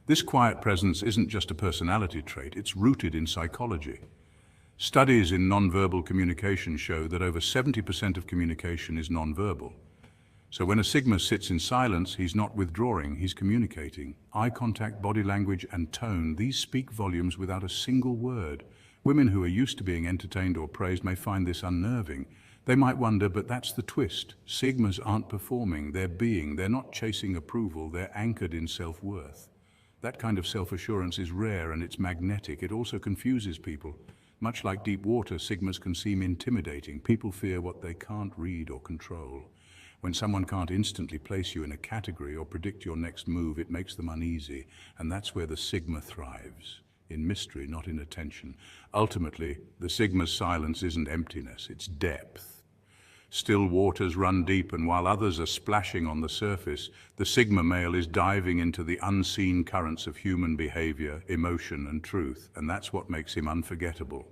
This quiet presence isn't just a personality trait, it's rooted in psychology. Studies in nonverbal communication show that over 70% of communication is nonverbal. So when a Sigma sits in silence, he's not withdrawing, he's communicating. Eye contact, body language, and tone, these speak volumes without a single word. Women who are used to being entertained or praised may find this unnerving. They might wonder, but that's the twist. Sigmas aren't performing, they're being. They're not chasing approval, they're anchored in self-worth. That kind of self-assurance is rare and it's magnetic. It also confuses people. Much like deep water, Sigmas can seem intimidating. People fear what they can't read or control. When someone can't instantly place you in a category or predict your next move, it makes them uneasy. And that's where the Sigma thrives. In mystery, not in attention. Ultimately, the Sigma's silence isn't emptiness, it's depth. Still waters run deep, and while others are splashing on the surface, the Sigma male is diving into the unseen currents of human behavior, emotion, and truth, and that's what makes him unforgettable.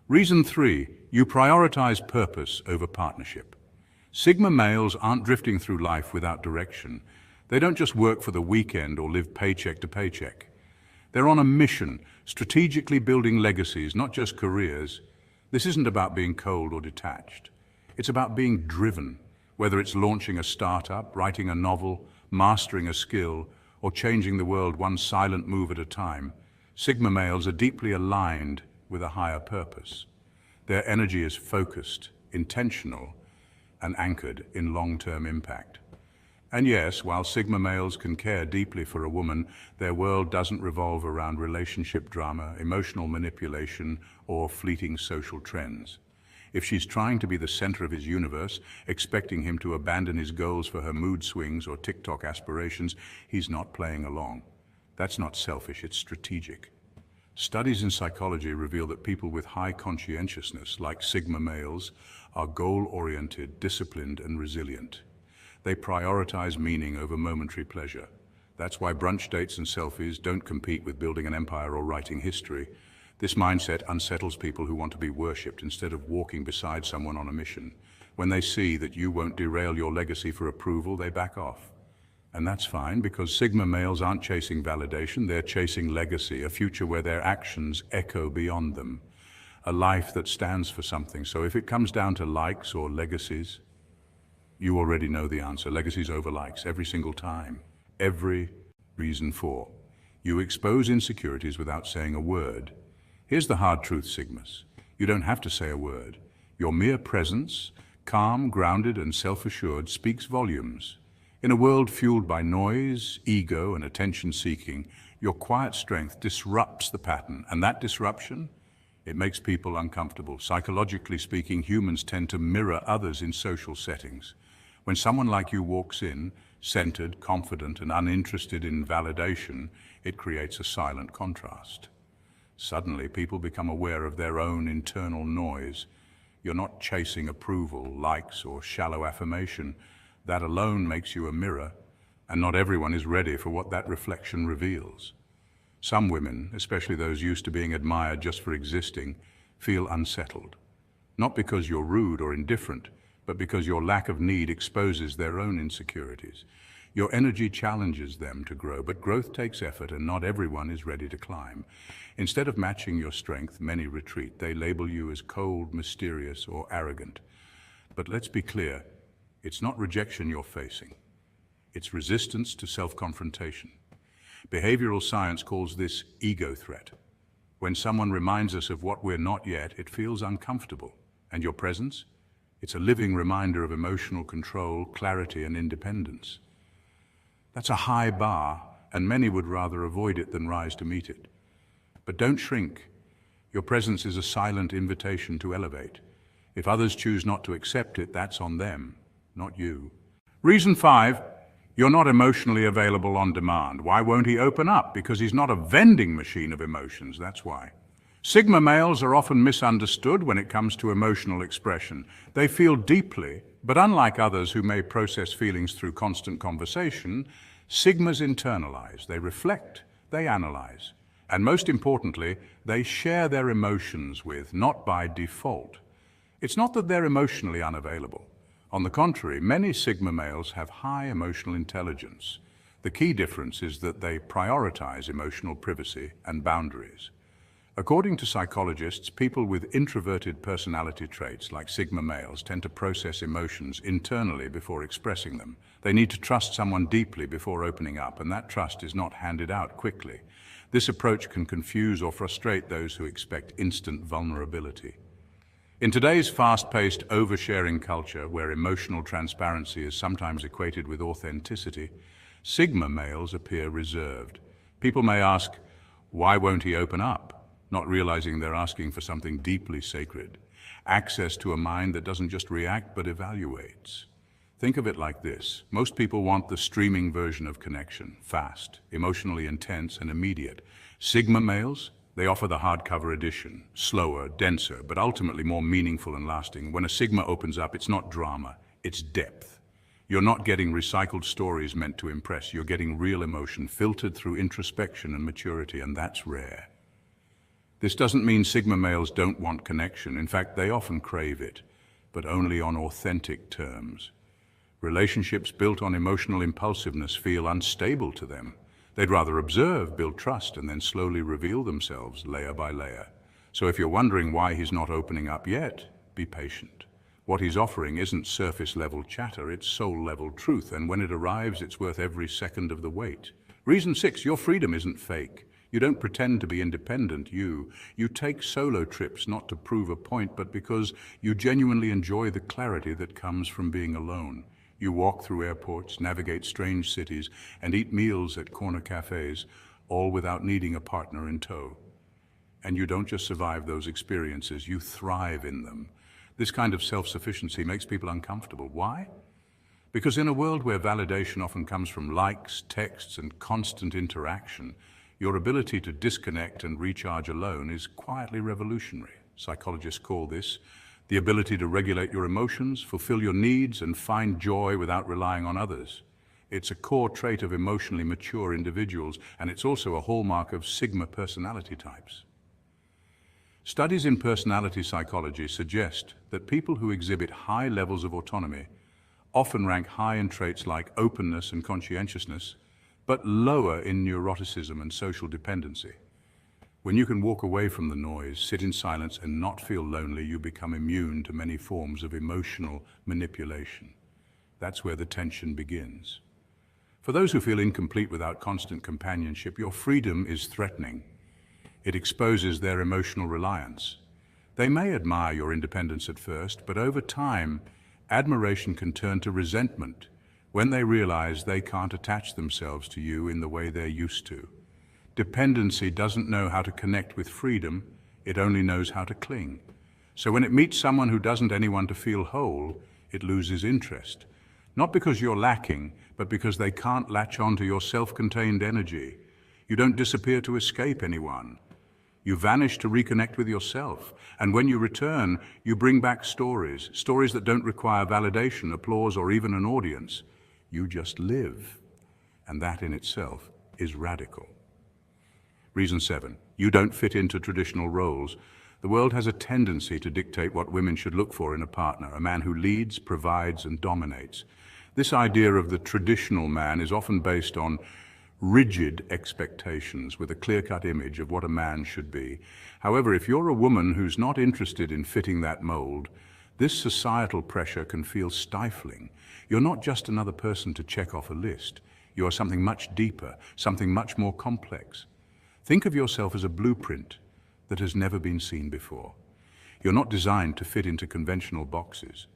Reason 3, you prioritize purpose over partnership. Sigma males aren't drifting through life without direction. They don't just work for the weekend or live paycheck to paycheck. They're on a mission, strategically building legacies, not just careers. This isn't about being cold or detached. It's about being driven, whether it's launching a startup, writing a novel, mastering a skill, or changing the world one silent move at a time. Sigma males are deeply aligned with a higher purpose. Their energy is focused, intentional, and anchored in long-term impact. And yes, while Sigma males can care deeply for a woman, their world doesn't revolve around relationship drama, emotional manipulation, or fleeting social trends. If she's trying to be the center of his universe, expecting him to abandon his goals for her mood swings or TikTok aspirations, he's not playing along. That's not selfish, it's strategic. Studies in psychology reveal that people with high conscientiousness, like Sigma males, are goal-oriented, disciplined, and resilient. They prioritize meaning over momentary pleasure. That's why brunch dates and selfies don't compete with building an empire or writing history. This mindset unsettles people who want to be worshipped instead of walking beside someone on a mission. When they see that you won't derail your legacy for approval, they back off. And that's fine, because Sigma males aren't chasing validation, they're chasing legacy, a future where their actions echo beyond them, a life that stands for something. So if it comes down to likes or legacies, you already know the answer. Legacies over likes every single time. Every reason for. You expose insecurities without saying a word. Here's the hard truth, Sigmas. You don't have to say a word. Your mere presence, calm, grounded, and self-assured, speaks volumes. In a world fueled by noise, ego, and attention-seeking, your quiet strength disrupts the pattern, and that disruption, it makes people uncomfortable. Psychologically speaking, humans tend to mirror others in social settings. When someone like you walks in, centered, confident, and uninterested in validation, it creates a silent contrast. Suddenly, people become aware of their own internal noise. You're not chasing approval, likes, or shallow affirmation. That alone makes you a mirror, and not everyone is ready for what that reflection reveals. Some women, especially those used to being admired just for existing, feel unsettled. Not because you're rude or indifferent, but because your lack of need exposes their own insecurities. Your energy challenges them to grow, but growth takes effort and not everyone is ready to climb. Instead of matching your strength, many retreat. They label you as cold, mysterious, or arrogant. But let's be clear, it's not rejection you're facing. It's resistance to self-confrontation. Behavioral science calls this ego threat. When someone reminds us of what we're not yet, it feels uncomfortable. And your presence? It's a living reminder of emotional control, clarity, and independence. That's a high bar, and many would rather avoid it than rise to meet it. But don't shrink. Your presence is a silent invitation to elevate. If others choose not to accept it, that's on them, not you. Reason 5, you're not emotionally available on demand. Why won't he open up? Because he's not a vending machine of emotions, that's why. Sigma males are often misunderstood when it comes to emotional expression. They feel deeply, but unlike others who may process feelings through constant conversation, Sigmas internalize, they reflect, they analyze. And most importantly, they share their emotions with, not by default. It's not that they're emotionally unavailable. On the contrary, many Sigma males have high emotional intelligence. The key difference is that they prioritize emotional privacy and boundaries. According to psychologists, people with introverted personality traits, like Sigma males, tend to process emotions internally before expressing them. They need to trust someone deeply before opening up, and that trust is not handed out quickly. This approach can confuse or frustrate those who expect instant vulnerability. In today's fast-paced, oversharing culture, where emotional transparency is sometimes equated with authenticity, Sigma males appear reserved. People may ask, why won't he open up? Not realizing they're asking for something deeply sacred, access to a mind that doesn't just react but evaluates. Think of it like this. Most people want the streaming version of connection, fast, emotionally intense, and immediate. Sigma males, they offer the hardcover edition, slower, denser, but ultimately more meaningful and lasting. When a Sigma opens up, it's not drama, it's depth. You're not getting recycled stories meant to impress. You're getting real emotion filtered through introspection and maturity, and that's rare. This doesn't mean Sigma males don't want connection. In fact, they often crave it, but only on authentic terms. Relationships built on emotional impulsiveness feel unstable to them. They'd rather observe, build trust, and then slowly reveal themselves layer by layer. So if you're wondering why he's not opening up yet, be patient. What he's offering isn't surface-level chatter, it's soul-level truth, and when it arrives, it's worth every second of the wait. Reason 6, your freedom isn't fake. You don't pretend to be independent, you take solo trips not to prove a point, but because you genuinely enjoy the clarity that comes from being alone. You walk through airports, navigate strange cities, and eat meals at corner cafes, all without needing a partner in tow. And you don't just survive those experiences, you thrive in them. This kind of self-sufficiency makes people uncomfortable. Why? Because in a world where validation often comes from likes, texts, and constant interaction, your ability to disconnect and recharge alone is quietly revolutionary. Psychologists call this the ability to regulate your emotions, fulfill your needs, and find joy without relying on others. It's a core trait of emotionally mature individuals, and it's also a hallmark of Sigma personality types. Studies in personality psychology suggest that people who exhibit high levels of autonomy often rank high in traits like openness and conscientiousness, but lower in neuroticism and social dependency. When you can walk away from the noise, sit in silence, and not feel lonely, you become immune to many forms of emotional manipulation. That's where the tension begins. For those who feel incomplete without constant companionship, your freedom is threatening. It exposes their emotional reliance. They may admire your independence at first, but over time, admiration can turn to resentment when they realize they can't attach themselves to you in the way they're used to. Dependency doesn't know how to connect with freedom, it only knows how to cling. So when it meets someone who doesn't anyone to feel whole, it loses interest. Not because you're lacking, but because they can't latch on to your self-contained energy. You don't disappear to escape anyone. You vanish to reconnect with yourself. And when you return, you bring back stories that don't require validation, applause, or even an audience. You just live. And that in itself is radical. Reason 7, you don't fit into traditional roles. The world has a tendency to dictate what women should look for in a partner, a man who leads, provides, and dominates. This idea of the traditional man is often based on rigid expectations with a clear-cut image of what a man should be. However, if you're a woman who's not interested in fitting that mold, this societal pressure can feel stifling. You're not just another person to check off a list. You are something much deeper, something much more complex. Think of yourself as a blueprint that has never been seen before. You're not designed to fit into conventional boxes.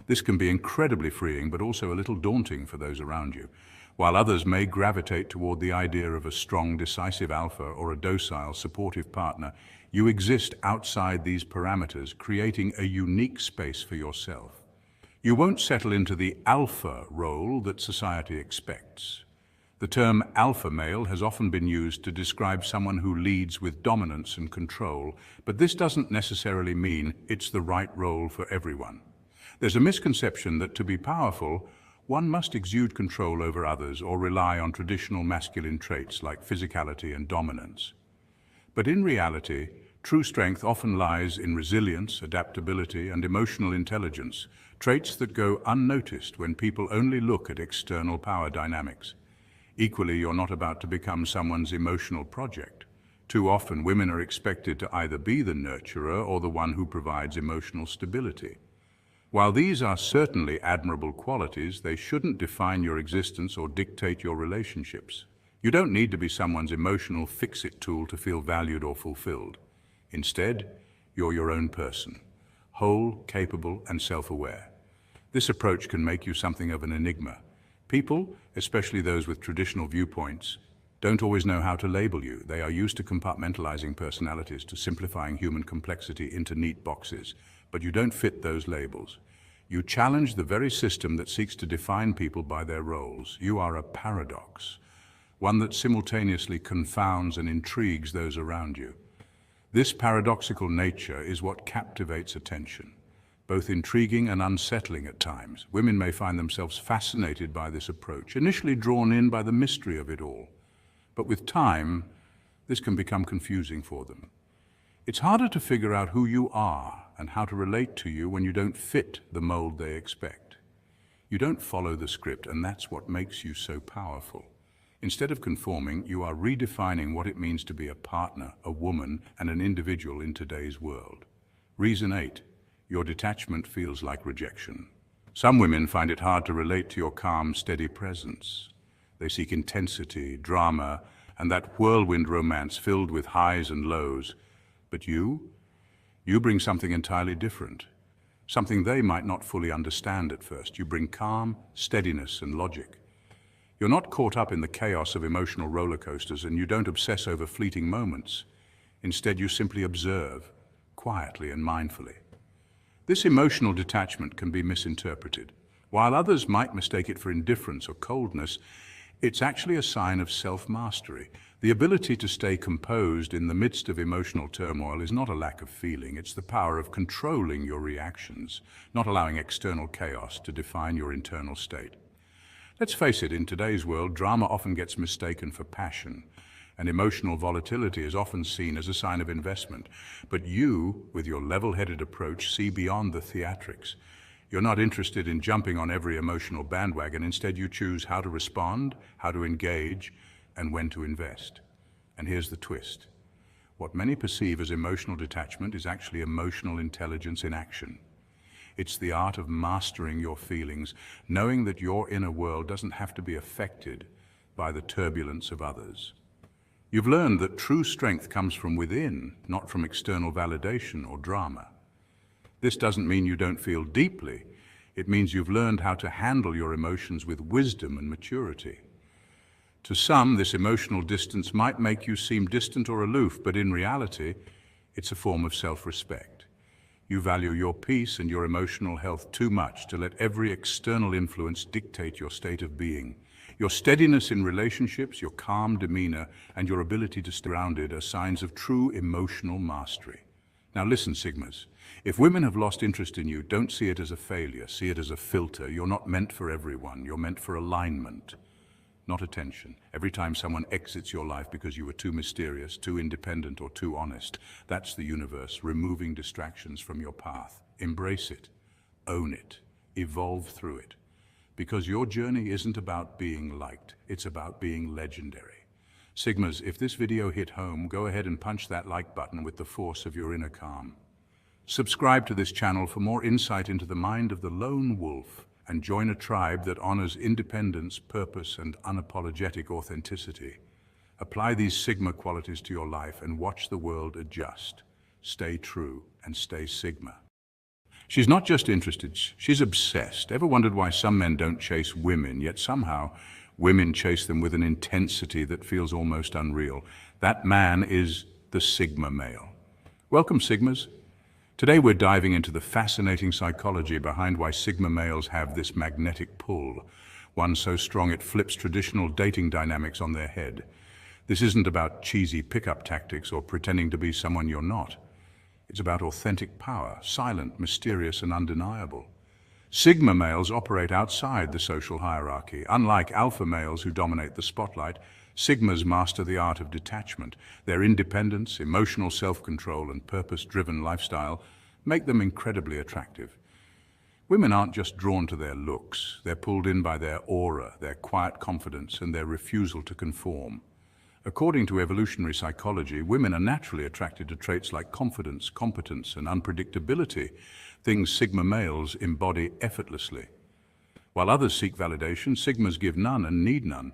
This can be incredibly freeing, but also a little daunting for those around you. While others may gravitate toward the idea of a strong, decisive alpha or a docile, supportive partner, you exist outside these parameters, creating a unique space for yourself. You won't settle into the alpha role that society expects. The term alpha male has often been used to describe someone who leads with dominance and control, but this doesn't necessarily mean it's the right role for everyone. There's a misconception that to be powerful, one must exude control over others or rely on traditional masculine traits like physicality and dominance. But in reality, true strength often lies in resilience, adaptability, and emotional intelligence, traits that go unnoticed when people only look at external power dynamics. Equally, you're not about to become someone's emotional project. Too often, women are expected to either be the nurturer or the one who provides emotional stability. While these are certainly admirable qualities, they shouldn't define your existence or dictate your relationships. You don't need to be someone's emotional fix-it tool to feel valued or fulfilled. Instead, you're your own person, whole, capable, and self-aware. This approach can make you something of an enigma. People, especially those with traditional viewpoints, don't always know how to label you. They are used to compartmentalizing personalities, to simplifying human complexity into neat boxes. But you don't fit those labels. You challenge the very system that seeks to define people by their roles. You are a paradox, one that simultaneously confounds and intrigues those around you. This paradoxical nature is what captivates attention, both intriguing and unsettling at times. Women may find themselves fascinated by this approach, initially drawn in by the mystery of it all. But with time, this can become confusing for them. It's harder to figure out who you are and how to relate to you when you don't fit the mold they expect. You don't follow the script, and that's what makes you so powerful. Instead of conforming, you are redefining what it means to be a partner, a woman, and an individual in today's world. Reason 8. Your detachment feels like rejection. Some women find it hard to relate to your calm, steady presence. They seek intensity, drama, and that whirlwind romance filled with highs and lows. But you bring something entirely different. something they might not fully understand at first. You bring calm, steadiness, and logic. You're not caught up in the chaos of emotional roller coasters, and you don't obsess over fleeting moments. Instead, you simply observe, quietly and mindfully. This emotional detachment can be misinterpreted. While others might mistake it for indifference or coldness, it's actually a sign of self-mastery. The ability to stay composed in the midst of emotional turmoil is not a lack of feeling, it's the power of controlling your reactions, not allowing external chaos to define your internal state. Let's face it, in today's world, drama often gets mistaken for passion, and emotional volatility is often seen as a sign of investment. But you, with your level-headed approach, see beyond the theatrics. You're not interested in jumping on every emotional bandwagon. Instead, you choose how to respond, how to engage, and when to invest. And here's the twist. What many perceive as emotional detachment is actually emotional intelligence in action. It's the art of mastering your feelings, knowing that your inner world doesn't have to be affected by the turbulence of others. You've learned that true strength comes from within, not from external validation or drama. This doesn't mean you don't feel deeply. It means you've learned how to handle your emotions with wisdom and maturity. To some, this emotional distance might make you seem distant or aloof, but in reality, it's a form of self-respect. You value your peace and your emotional health too much to let every external influence dictate your state of being. Your steadiness in relationships, your calm demeanor, and your ability to stay grounded are signs of true emotional mastery. Now listen, Sigmas. If women have lost interest in you, don't see it as a failure. See it as a filter. You're not meant for everyone. You're meant for alignment, not attention. Every time someone exits your life because you were too mysterious, too independent, or too honest, that's the universe removing distractions from your path. Embrace it, own it, evolve through it. Because your journey isn't about being liked, it's about being legendary. Sigmas, if this video hit home, go ahead and punch that like button with the force of your inner calm. Subscribe to this channel for more insight into the mind of the lone wolf, and join a tribe that honors independence, purpose, and unapologetic authenticity. Apply these Sigma qualities to your life and watch the world adjust. Stay true and stay Sigma. She's not just interested, she's obsessed. Ever wondered why some men don't chase women, yet somehow women chase them with an intensity that feels almost unreal? That man is the Sigma male. Welcome, Sigmas. Today we're diving into the fascinating psychology behind why Sigma males have this magnetic pull, one so strong it flips traditional dating dynamics on their head. This isn't about cheesy pickup tactics or pretending to be someone you're not. It's about authentic power, silent, mysterious, and undeniable. Sigma males operate outside the social hierarchy. Unlike alpha males who dominate the spotlight, Sigmas master the art of detachment. Their independence, emotional self-control, and purpose-driven lifestyle make them incredibly attractive. Women aren't just drawn to their looks, they're pulled in by their aura, their quiet confidence, and their refusal to conform. According to evolutionary psychology, women are naturally attracted to traits like confidence, competence, and unpredictability, things Sigma males embody effortlessly. While others seek validation, Sigmas give none and need none.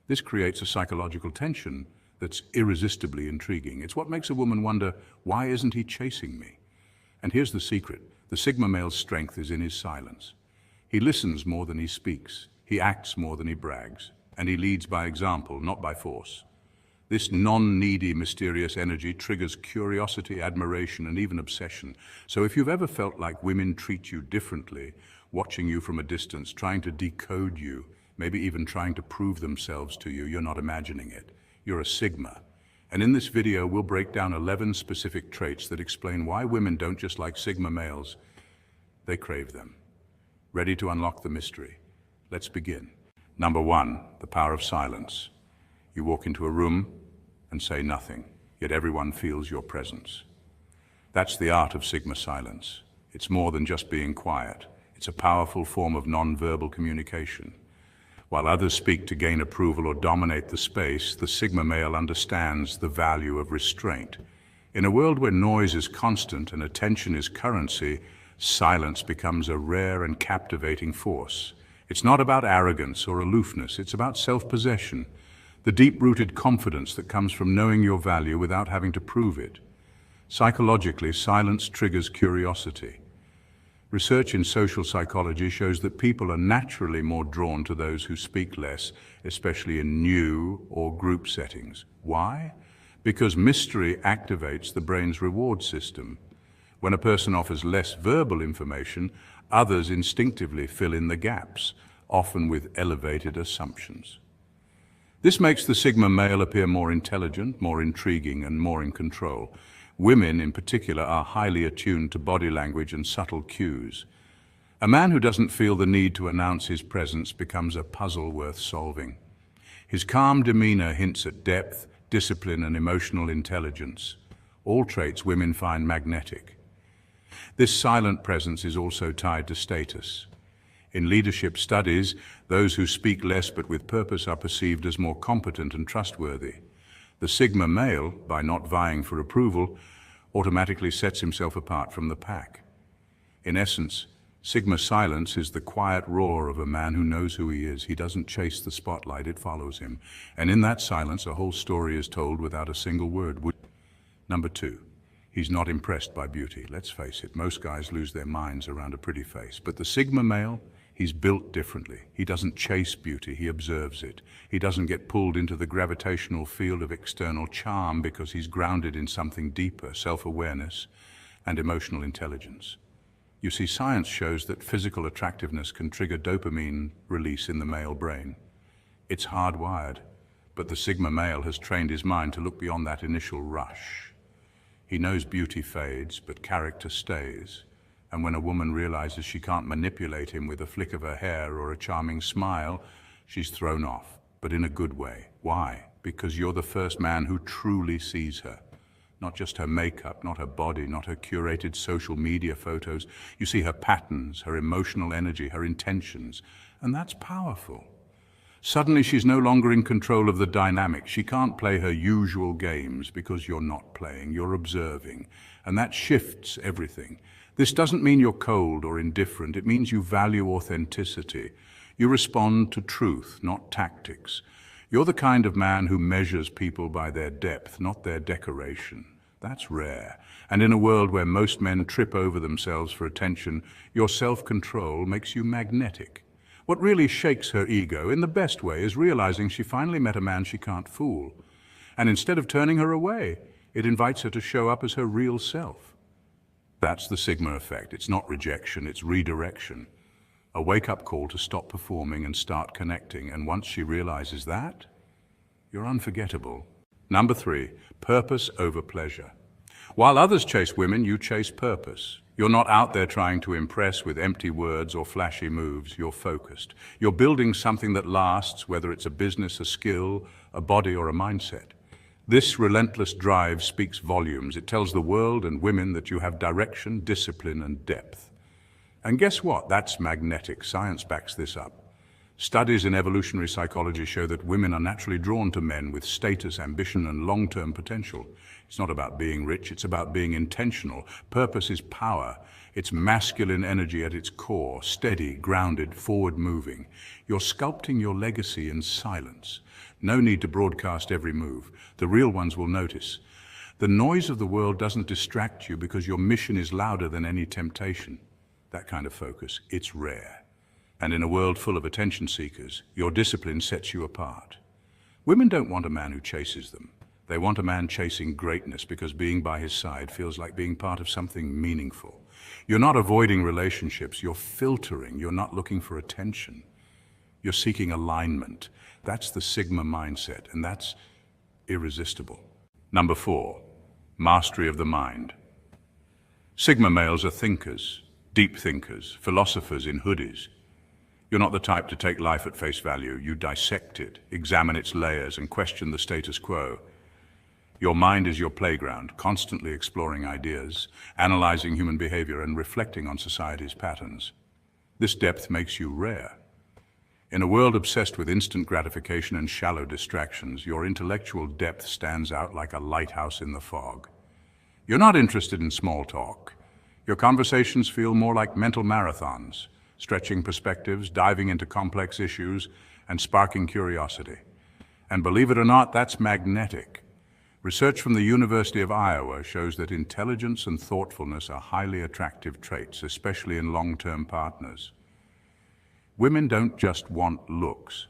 This creates a psychological tension that's irresistibly intriguing. It's what makes a woman wonder, why isn't he chasing me? And here's the secret. The Sigma male's strength is in his silence. He listens more than he speaks. He acts more than he brags. And he leads by example, not by force. This non-needy, mysterious energy triggers curiosity, admiration, and even obsession. So if you've ever felt like women treat you differently, watching you from a distance, trying to decode you, maybe even trying to prove themselves to you, you're not imagining it. You're a Sigma. And in this video, we'll break down 11 specific traits that explain why women don't just like Sigma males, they crave them. Ready to unlock the mystery? Let's begin. Number 1, the power of silence. You walk into a room and say nothing, yet everyone feels your presence. That's the art of Sigma silence. It's more than just being quiet. It's a powerful form of non-verbal communication. While others speak to gain approval or dominate the space, the Sigma male understands the value of restraint. In a world where noise is constant and attention is currency, silence becomes a rare and captivating force. It's not about arrogance or aloofness, it's about self-possession, the deep-rooted confidence that comes from knowing your value without having to prove it. Psychologically, silence triggers curiosity. Research in social psychology shows that people are naturally more drawn to those who speak less, especially in new or group settings. Why? Because mystery activates the brain's reward system. When a person offers less verbal information, others instinctively fill in the gaps, often with elevated assumptions. This makes the Sigma male appear more intelligent, more intriguing, and more in control. Women, in particular, are highly attuned to body language and subtle cues. A man who doesn't feel the need to announce his presence becomes a puzzle worth solving. His calm demeanor hints at depth, discipline, and emotional intelligence, all traits women find magnetic. This silent presence is also tied to status. In leadership studies, those who speak less but with purpose are perceived as more competent and trustworthy. The Sigma male, by not vying for approval, automatically sets himself apart from the pack. In essence, Sigma silence is the quiet roar of a man who knows who he is. He doesn't chase the spotlight, it follows him. And in that silence, a whole story is told without a single word. Number 2, he's not impressed by beauty. Let's face it, most guys lose their minds around a pretty face. But the Sigma male, he's built differently. He doesn't chase beauty, he observes it. He doesn't get pulled into the gravitational field of external charm because he's grounded in something deeper, self-awareness and emotional intelligence. You see, science shows that physical attractiveness can trigger dopamine release in the male brain. It's hardwired, but the Sigma male has trained his mind to look beyond that initial rush. He knows beauty fades, but character stays. And when a woman realizes she can't manipulate him with a flick of her hair or a charming smile, she's thrown off, but in a good way. Why? Because you're the first man who truly sees her. Not just her makeup, not her body, not her curated social media photos. You see her patterns, her emotional energy, her intentions, and that's powerful. Suddenly she's no longer in control of the dynamic. She can't play her usual games because you're not playing, you're observing, and that shifts everything. This doesn't mean you're cold or indifferent. It means you value authenticity. You respond to truth, not tactics. You're the kind of man who measures people by their depth, not their decoration. That's rare. And in a world where most men trip over themselves for attention, your self-control makes you magnetic. What really shakes her ego, in the best way, is realizing she finally met a man she can't fool. And instead of turning her away, it invites her to show up as her real self. That's the Sigma effect. It's not rejection, it's redirection. A wake-up call to stop performing and start connecting. And once she realizes that, you're unforgettable. Number 3, purpose over pleasure. While others chase women, you chase purpose. You're not out there trying to impress with empty words or flashy moves. You're focused. You're building something that lasts, whether it's a business, a skill, a body, or a mindset. This relentless drive speaks volumes. It tells the world and women that you have direction, discipline, and depth. And guess what? That's magnetic. Science backs this up. Studies in evolutionary psychology show that women are naturally drawn to men with status, ambition, and long-term potential. It's not about being rich, it's about being intentional. Purpose is power. It's masculine energy at its core, steady, grounded, forward-moving. You're sculpting your legacy in silence. No need to broadcast every move. The real ones will notice. The noise of the world doesn't distract you because your mission is louder than any temptation. That kind of focus, it's rare. And in a world full of attention seekers, your discipline sets you apart. Women don't want a man who chases them. They want a man chasing greatness because being by his side feels like being part of something meaningful. You're not avoiding relationships, you're filtering. You're not looking for attention. You're seeking alignment. That's the Sigma mindset, and that's irresistible. Number 4, mastery of the mind. Sigma males are thinkers, deep thinkers, philosophers in hoodies. You're not the type to take life at face value. You dissect it, examine its layers, and question the status quo. Your mind is your playground, constantly exploring ideas, analyzing human behavior, and reflecting on society's patterns. This depth makes you rare. In a world obsessed with instant gratification and shallow distractions, your intellectual depth stands out like a lighthouse in the fog. You're not interested in small talk. Your conversations feel more like mental marathons, stretching perspectives, diving into complex issues, and sparking curiosity. And believe it or not, that's magnetic. Research from the University of Iowa shows that intelligence and thoughtfulness are highly attractive traits, especially in long-term partners. Women don't just want looks.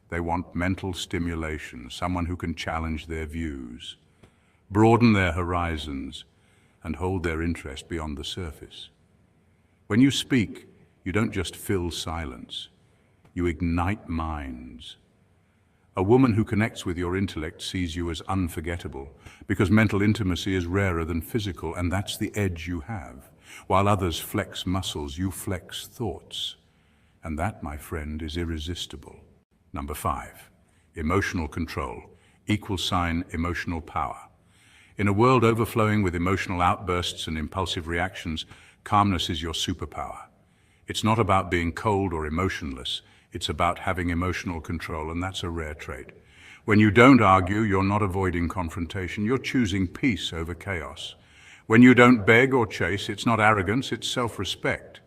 They want mental stimulation, someone who can challenge their views, broaden their horizons, and hold their interest beyond the surface. When you speak, you don't just fill silence. You ignite minds. A woman who connects with your intellect sees you as unforgettable, because mental intimacy is rarer than physical, and that's the edge you have. While others flex muscles, you flex thoughts. And that, my friend, is irresistible. Number 5, emotional control, =, emotional power. In a world overflowing with emotional outbursts and impulsive reactions, calmness is your superpower. It's not about being cold or emotionless. It's about having emotional control, and that's a rare trait. When you don't argue, you're not avoiding confrontation. You're choosing peace over chaos. When you don't beg or chase, it's not arrogance, it's self-respect.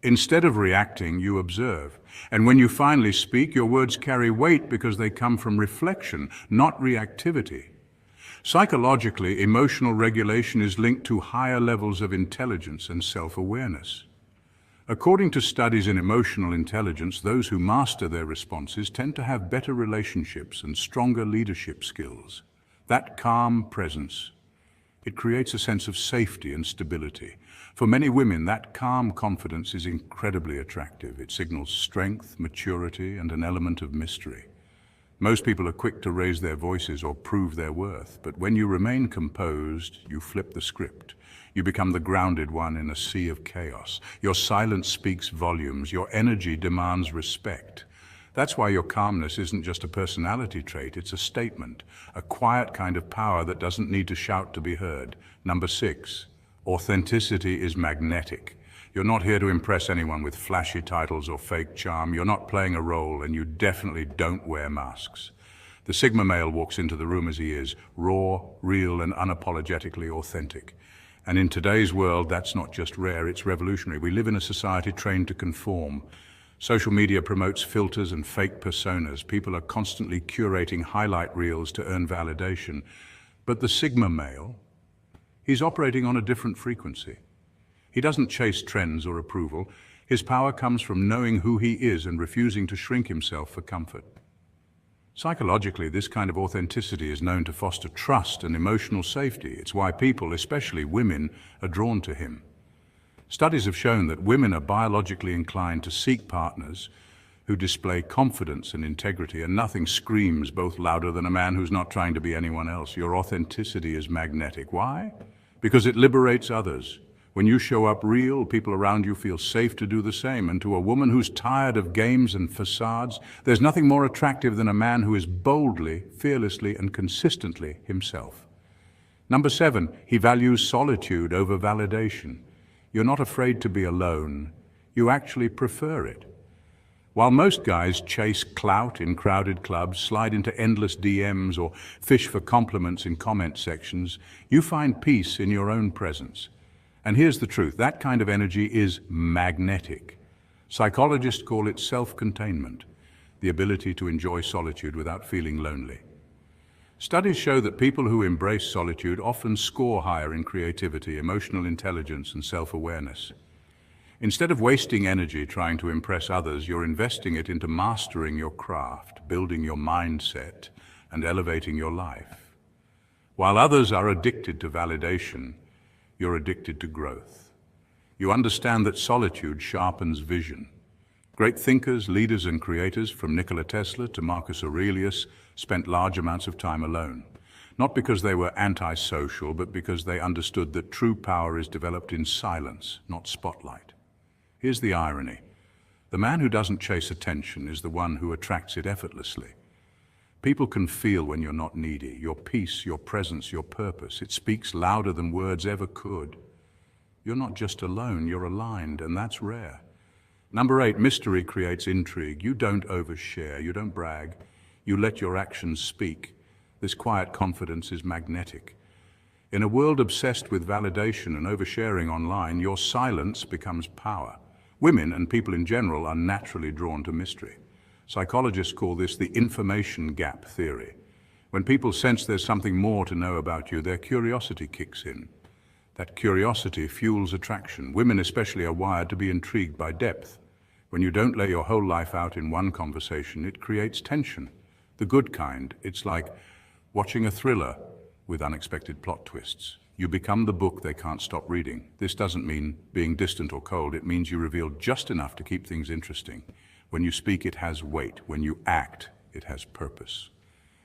Instead of reacting, you observe. And when you finally speak, your words carry weight because they come from reflection, not reactivity. Psychologically, emotional regulation is linked to higher levels of intelligence and self-awareness. According to studies in emotional intelligence, those who master their responses tend to have better relationships and stronger leadership skills. That calm presence, it creates a sense of safety and stability. For many women, that calm confidence is incredibly attractive. It signals strength, maturity, and an element of mystery. Most people are quick to raise their voices or prove their worth, but when you remain composed, you flip the script. You become the grounded one in a sea of chaos. Your silence speaks volumes. Your energy demands respect. That's why your calmness isn't just a personality trait, it's a statement, a quiet kind of power that doesn't need to shout to be heard. Number 6, authenticity is magnetic. You're not here to impress anyone with flashy titles or fake charm. You're not playing a role, and you definitely don't wear masks. The Sigma male walks into the room as he is, raw, real, and unapologetically authentic. And in today's world, that's not just rare, it's revolutionary. We live in a society trained to conform. Social media promotes filters and fake personas. People are constantly curating highlight reels to earn validation. But the Sigma male, he's operating on a different frequency. He doesn't chase trends or approval. His power comes from knowing who he is and refusing to shrink himself for comfort. Psychologically, this kind of authenticity is known to foster trust and emotional safety. It's why people, especially women, are drawn to him. Studies have shown that women are biologically inclined to seek partners who display confidence and integrity, and nothing screams both louder than a man who's not trying to be anyone else. Your authenticity is magnetic. Why? Because it liberates others. When you show up real, people around you feel safe to do the same. And to a woman who's tired of games and facades, there's nothing more attractive than a man who is boldly, fearlessly, and consistently himself. Number 7, he values solitude over validation. You're not afraid to be alone. You actually prefer it. While most guys chase clout in crowded clubs, slide into endless DMs, or fish for compliments in comment sections, you find peace in your own presence. And here's the truth, that kind of energy is magnetic. Psychologists call it self-containment, the ability to enjoy solitude without feeling lonely. Studies show that people who embrace solitude often score higher in creativity, emotional intelligence, and self-awareness. Instead of wasting energy trying to impress others, you're investing it into mastering your craft, building your mindset, and elevating your life. While others are addicted to validation, you're addicted to growth. You understand that solitude sharpens vision. Great thinkers, leaders, and creators, from Nikola Tesla to Marcus Aurelius, spent large amounts of time alone. Not because they were antisocial, but because they understood that true power is developed in silence, not spotlight. Here's the irony. The man who doesn't chase attention is the one who attracts it effortlessly. People can feel when you're not needy. Your peace, your presence, your purpose. It speaks louder than words ever could. You're not just alone, you're aligned, and that's rare. Number 8, mystery creates intrigue. You don't overshare, you don't brag. You let your actions speak. This quiet confidence is magnetic. In a world obsessed with validation and oversharing online, your silence becomes power. Women, and people in general, are naturally drawn to mystery. Psychologists call this the information gap theory. When people sense there's something more to know about you, their curiosity kicks in. That curiosity fuels attraction. Women especially are wired to be intrigued by depth. When you don't lay your whole life out in one conversation, it creates tension. The good kind. It's like watching a thriller with unexpected plot twists. You become the book they can't stop reading. This doesn't mean being distant or cold. It means you reveal just enough to keep things interesting. When you speak, it has weight. When you act, it has purpose.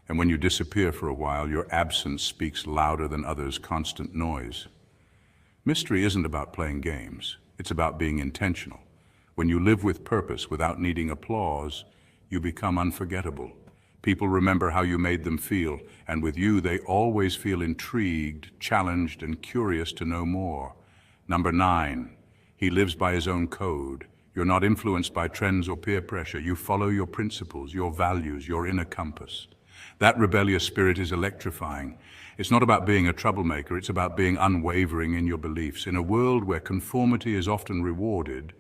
And when you disappear for a while, your absence speaks louder than others' constant noise. Mystery isn't about playing games. It's about being intentional. When you live with purpose without needing applause, you become unforgettable. People remember how you made them feel, and with you, they always feel intrigued, challenged, and curious to know more. Number 9, he lives by his own code. You're not influenced by trends or peer pressure. You follow your principles, your values, your inner compass. That rebellious spirit is electrifying. It's not about being a troublemaker, it's about being unwavering in your beliefs. In a world where conformity is often rewarded,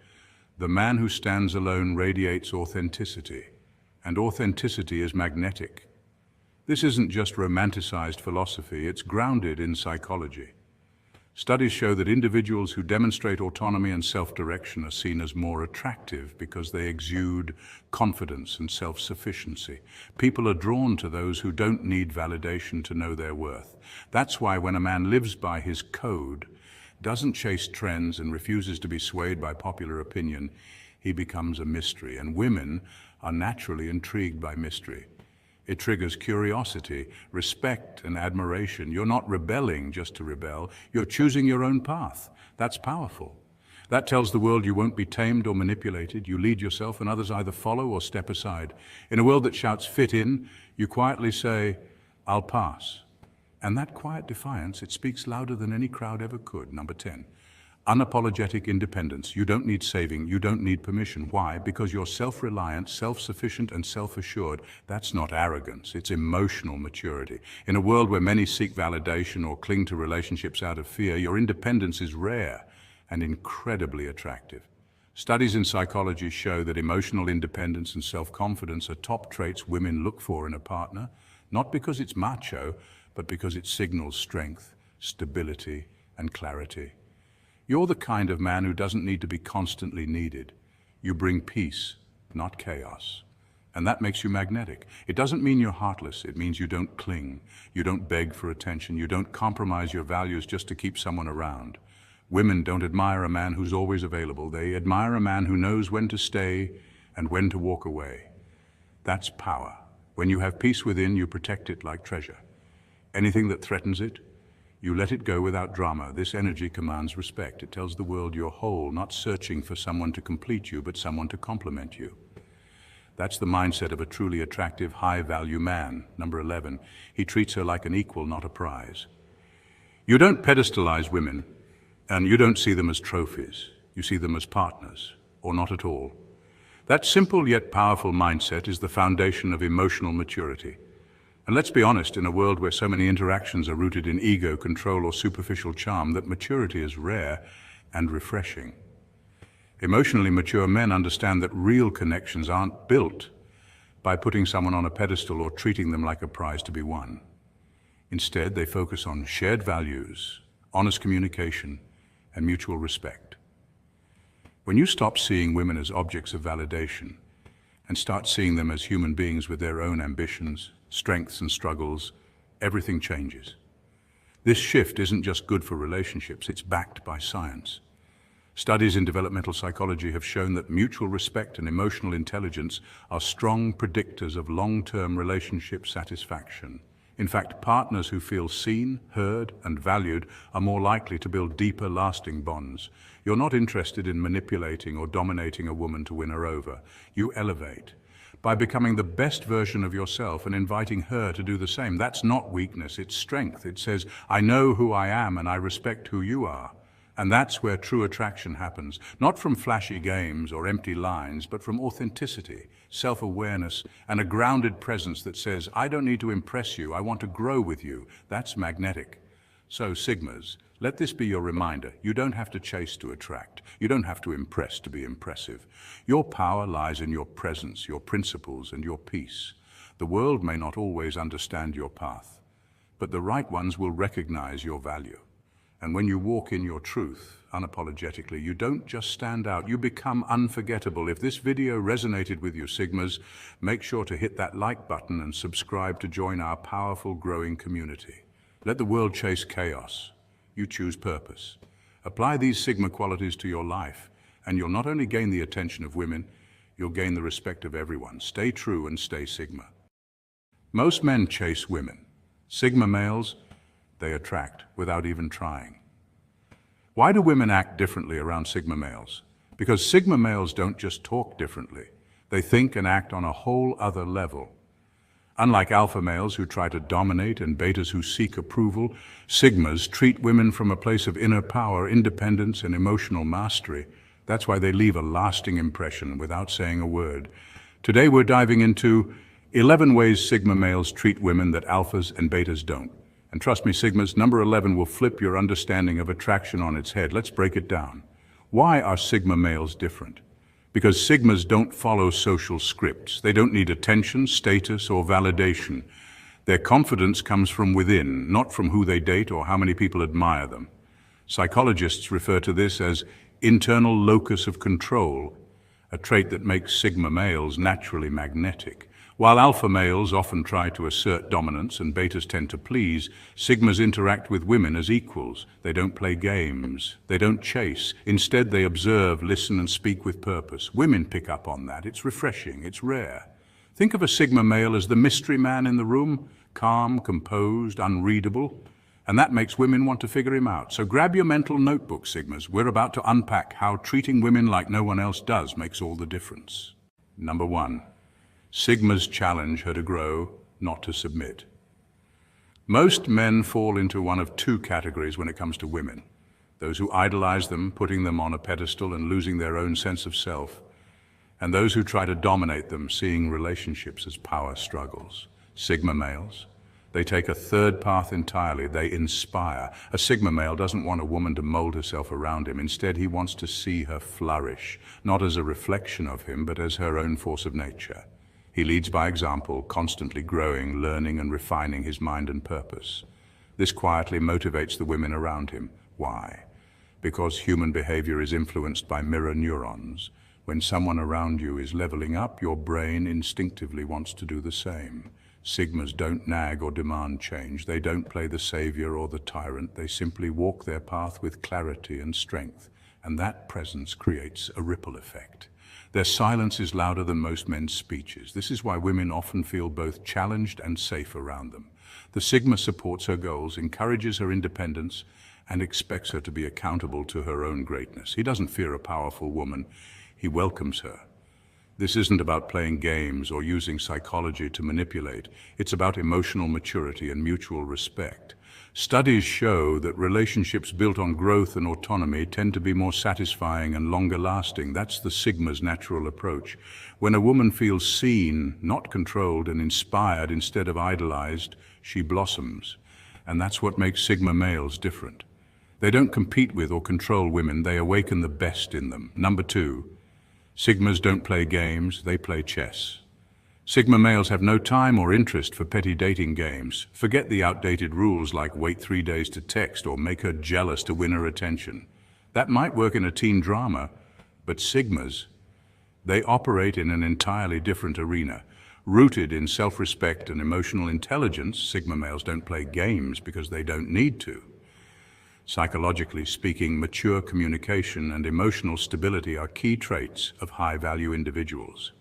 the man who stands alone radiates authenticity. And authenticity is magnetic. This isn't just romanticized philosophy, it's grounded in psychology. Studies show that individuals who demonstrate autonomy and self-direction are seen as more attractive because they exude confidence and self-sufficiency. People are drawn to those who don't need validation to know their worth. That's why when a man lives by his code, doesn't chase trends and refuses to be swayed by popular opinion, he becomes a mystery. And women are naturally intrigued by mystery. It triggers curiosity, respect, and admiration. You're not rebelling just to rebel. You're choosing your own path. That's powerful. That tells the world you won't be tamed or manipulated. You lead yourself and others either follow or step aside. In a world that shouts fit in, you quietly say, I'll pass. And that quiet defiance, it speaks louder than any crowd ever could. Number 10. Unapologetic independence. You don't need saving, you don't need permission. Why? Because you're self-reliant, self-sufficient, and self-assured. That's not arrogance, it's emotional maturity. In a world where many seek validation or cling to relationships out of fear, your independence is rare and incredibly attractive. Studies in psychology show that emotional independence and self-confidence are top traits women look for in a partner, not because it's macho, but because it signals strength, stability, and clarity. You're the kind of man who doesn't need to be constantly needed. You bring peace, not chaos. And that makes you magnetic. It doesn't mean you're heartless. It means you don't cling. You don't beg for attention. You don't compromise your values just to keep someone around. Women don't admire a man who's always available. They admire a man who knows when to stay and when to walk away. That's power. When you have peace within, you protect it like treasure. Anything that threatens it, you let it go without drama. This energy commands respect. It tells the world you're whole, not searching for someone to complete you, but someone to complement you. That's the mindset of a truly attractive, high-value man. Number 11, he treats her like an equal, not a prize. You don't pedestalize women, and you don't see them as trophies. You see them as partners, or not at all. That simple yet powerful mindset is the foundation of emotional maturity. And let's be honest, in a world where so many interactions are rooted in ego, control, or superficial charm, that maturity is rare and refreshing. Emotionally mature men understand that real connections aren't built by putting someone on a pedestal or treating them like a prize to be won. Instead, they focus on shared values, honest communication, and mutual respect. When you stop seeing women as objects of validation and start seeing them as human beings with their own ambitions, strengths and struggles, everything changes. This shift isn't just good for relationships, it's backed by science. Studies in developmental psychology have shown that mutual respect and emotional intelligence are strong predictors of long-term relationship satisfaction. In fact, partners who feel seen, heard, and valued are more likely to build deeper, lasting bonds. You're not interested in manipulating or dominating a woman to win her over. You elevate by becoming the best version of yourself and inviting her to do the same. That's not weakness, it's strength. It says, I know who I am and I respect who you are. And that's where true attraction happens, not from flashy games or empty lines, but from authenticity, self-awareness, and a grounded presence that says, I don't need to impress you, I want to grow with you. That's magnetic. So, Sigmas, let this be your reminder. You don't have to chase to attract. You don't have to impress to be impressive. Your power lies in your presence, your principles, and your peace. The world may not always understand your path, but the right ones will recognize your value. And when you walk in your truth, unapologetically, you don't just stand out, you become unforgettable. If this video resonated with you, Sigmas, make sure to hit that like button and subscribe to join our powerful, growing community. Let the world chase chaos. You choose purpose. Apply these Sigma qualities to your life, and you'll not only gain the attention of women, you'll gain the respect of everyone. Stay true and stay Sigma. Most men chase women. Sigma males, they attract without even trying. Why do women act differently around Sigma males? Because Sigma males don't just talk differently. They think and act on a whole other level. Unlike alpha males who try to dominate and betas who seek approval, Sigmas treat women from a place of inner power, independence, and emotional mastery. That's why they leave a lasting impression without saying a word. Today we're diving into 11 ways Sigma males treat women that alphas and betas don't. And trust me, Sigmas, number 11 will flip your understanding of attraction on its head. Let's break it down. Why are Sigma males different? Because Sigmas don't follow social scripts. They don't need attention, status, or validation. Their confidence comes from within, not from who they date or how many people admire them. Psychologists refer to this as internal locus of control, a trait that makes Sigma males naturally magnetic. While alpha males often try to assert dominance and betas tend to please, Sigmas interact with women as equals. They don't play games. They don't chase. Instead, they observe, listen, and speak with purpose. Women pick up on that. It's refreshing. It's rare. Think of a Sigma male as the mystery man in the room, calm, composed, unreadable, and that makes women want to figure him out. So grab your mental notebook, Sigmas. We're about to unpack how treating women like no one else does makes all the difference. Number 1. Sigmas challenge her to grow, not to submit. Most men fall into one of two categories when it comes to women. Those who idolize them, putting them on a pedestal and losing their own sense of self, and those who try to dominate them, seeing relationships as power struggles. Sigma males, they take a third path entirely. They inspire. A Sigma male doesn't want a woman to mold herself around him. Instead, he wants to see her flourish, not as a reflection of him, but as her own force of nature. He leads by example, constantly growing, learning, and refining his mind and purpose. This quietly motivates the women around him. Why? Because human behavior is influenced by mirror neurons. When someone around you is leveling up, your brain instinctively wants to do the same. Sigmas don't nag or demand change. They don't play the savior or the tyrant. They simply walk their path with clarity and strength, and that presence creates a ripple effect. Their silence is louder than most men's speeches. This is why women often feel both challenged and safe around them. The Sigma supports her goals, encourages her independence, and expects her to be accountable to her own greatness. He doesn't fear a powerful woman. He welcomes her. This isn't about playing games or using psychology to manipulate. It's about emotional maturity and mutual respect. Studies show that relationships built on growth and autonomy tend to be more satisfying and longer lasting. That's the Sigma's natural approach. When a woman feels seen, not controlled, and inspired instead of idolized, she blossoms. And that's what makes Sigma males different. They don't compete with or control women, they awaken the best in them. Number 2, Sigmas don't play games, they play chess. Sigma males have no time or interest for petty dating games. Forget the outdated rules like wait 3 days to text or make her jealous to win her attention. That might work in a teen drama, but Sigmas, they operate in an entirely different arena. Rooted in self-respect and emotional intelligence, Sigma males don't play games because they don't need to. Psychologically speaking, mature communication and emotional stability are key traits of high-value individuals.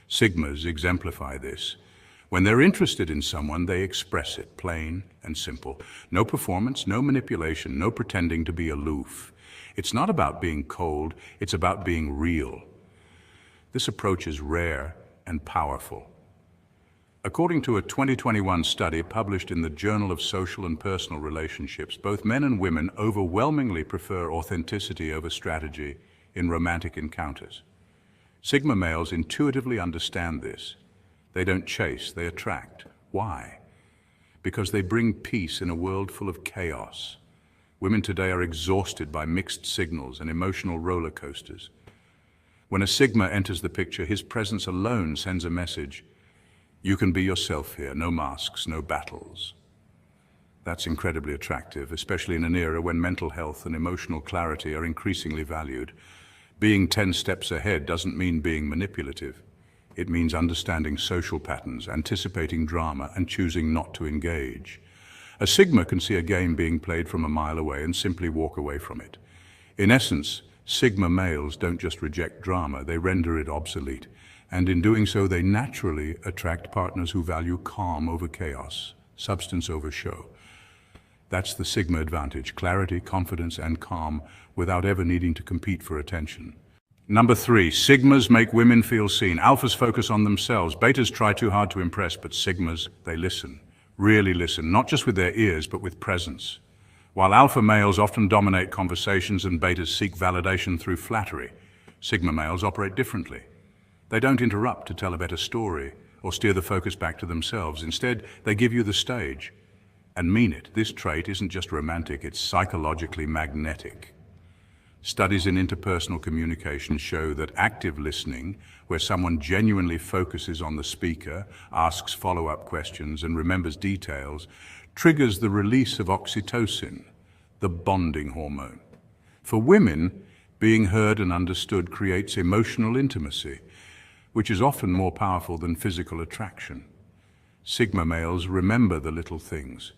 Sigmas exemplify this. When they're interested in someone, they express it, plain and simple. No performance, no manipulation, no pretending to be aloof. It's not about being cold, it's about being real. This approach is rare and powerful. According to a 2021 study published in the Journal of Social and Personal Relationships, both men and women overwhelmingly prefer authenticity over strategy in romantic encounters. Sigma males intuitively understand this. They don't chase, they attract. Why? Because they bring peace in a world full of chaos. Women today are exhausted by mixed signals and emotional roller coasters. When a Sigma enters the picture, his presence alone sends a message. You can be yourself here, no masks, no battles. That's incredibly attractive, especially in an era when mental health and emotional clarity are increasingly valued. Being 10 steps ahead doesn't mean being manipulative. It means understanding social patterns, anticipating drama, and choosing not to engage. A Sigma can see a game being played from a mile away and simply walk away from it. In essence, Sigma males don't just reject drama, they render it obsolete. And in doing so, they naturally attract partners who value calm over chaos, substance over show. That's the Sigma advantage: clarity, confidence, and calm without ever needing to compete for attention. Number 3, Sigmas make women feel seen. Alphas focus on themselves. Betas try too hard to impress, but Sigmas, they listen. Really listen, not just with their ears, but with presence. While alpha males often dominate conversations and betas seek validation through flattery, Sigma males operate differently. They don't interrupt to tell a better story or steer the focus back to themselves. Instead, they give you the stage and mean it. This trait isn't just romantic, it's psychologically magnetic. Studies in interpersonal communication show that active listening, where someone genuinely focuses on the speaker, asks follow-up questions, and remembers details, triggers the release of oxytocin, the bonding hormone. For women, being heard and understood creates emotional intimacy, which is often more powerful than physical attraction. Sigma males remember the little things,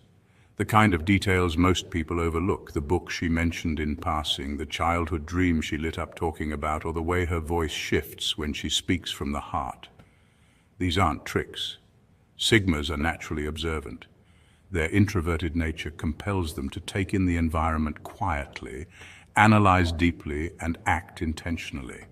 the kind of details most people overlook: the book she mentioned in passing, the childhood dream she lit up talking about, or the way her voice shifts when she speaks from the heart. These aren't tricks. Sigmas are naturally observant. Their introverted nature compels them to take in the environment quietly, analyze deeply, and act intentionally.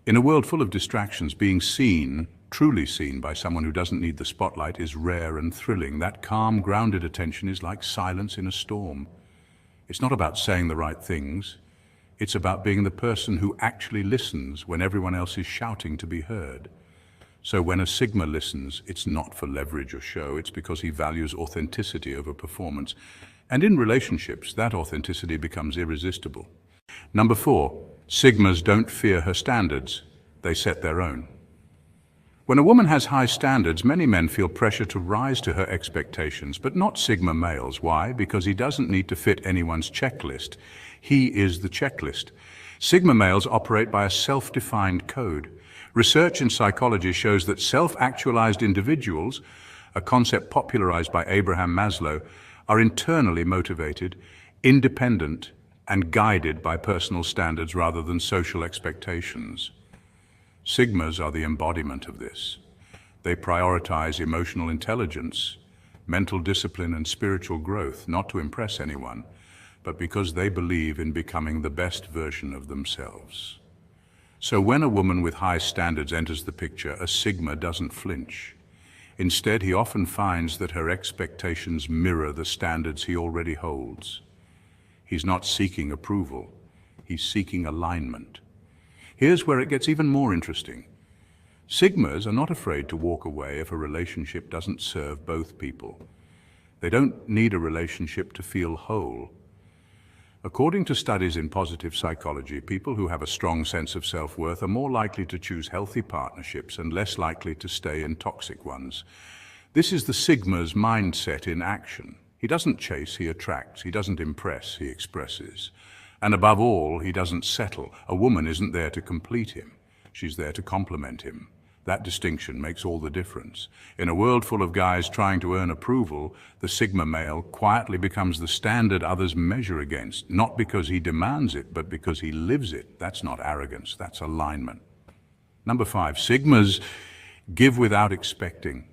In a world full of distractions, being seen, truly seen by someone who doesn't need the spotlight, is rare and thrilling. That calm, grounded attention is like silence in a storm. It's not about saying the right things. It's about being the person who actually listens when everyone else is shouting to be heard. So when a Sigma listens, it's not for leverage or show. It's because he values authenticity over performance. And in relationships, that authenticity becomes irresistible. Number 4, Sigmas don't fear her standards. They set their own. When a woman has high standards, many men feel pressure to rise to her expectations, but not Sigma males. Why? Because he doesn't need to fit anyone's checklist. He is the checklist. Sigma males operate by a self-defined code. Research in psychology shows that self-actualized individuals, a concept popularized by Abraham Maslow, are internally motivated, independent, and guided by personal standards rather than social expectations. Sigmas are the embodiment of this. They prioritize emotional intelligence, mental discipline, and spiritual growth, not to impress anyone, but because they believe in becoming the best version of themselves. So when a woman with high standards enters the picture, a Sigma doesn't flinch. Instead, he often finds that her expectations mirror the standards he already holds. He's not seeking approval, he's seeking alignment. Here's where it gets even more interesting. Sigmas are not afraid to walk away if a relationship doesn't serve both people. They don't need a relationship to feel whole. According to studies in positive psychology, people who have a strong sense of self-worth are more likely to choose healthy partnerships and less likely to stay in toxic ones. This is the Sigma's mindset in action. He doesn't chase, he attracts. He doesn't impress, he expresses. And above all, he doesn't settle. A woman isn't there to complete him. She's there to complement him. That distinction makes all the difference. In a world full of guys trying to earn approval, the Sigma male quietly becomes the standard others measure against, not because he demands it, but because he lives it. That's not arrogance, that's alignment. Number 5, Sigmas give without expecting.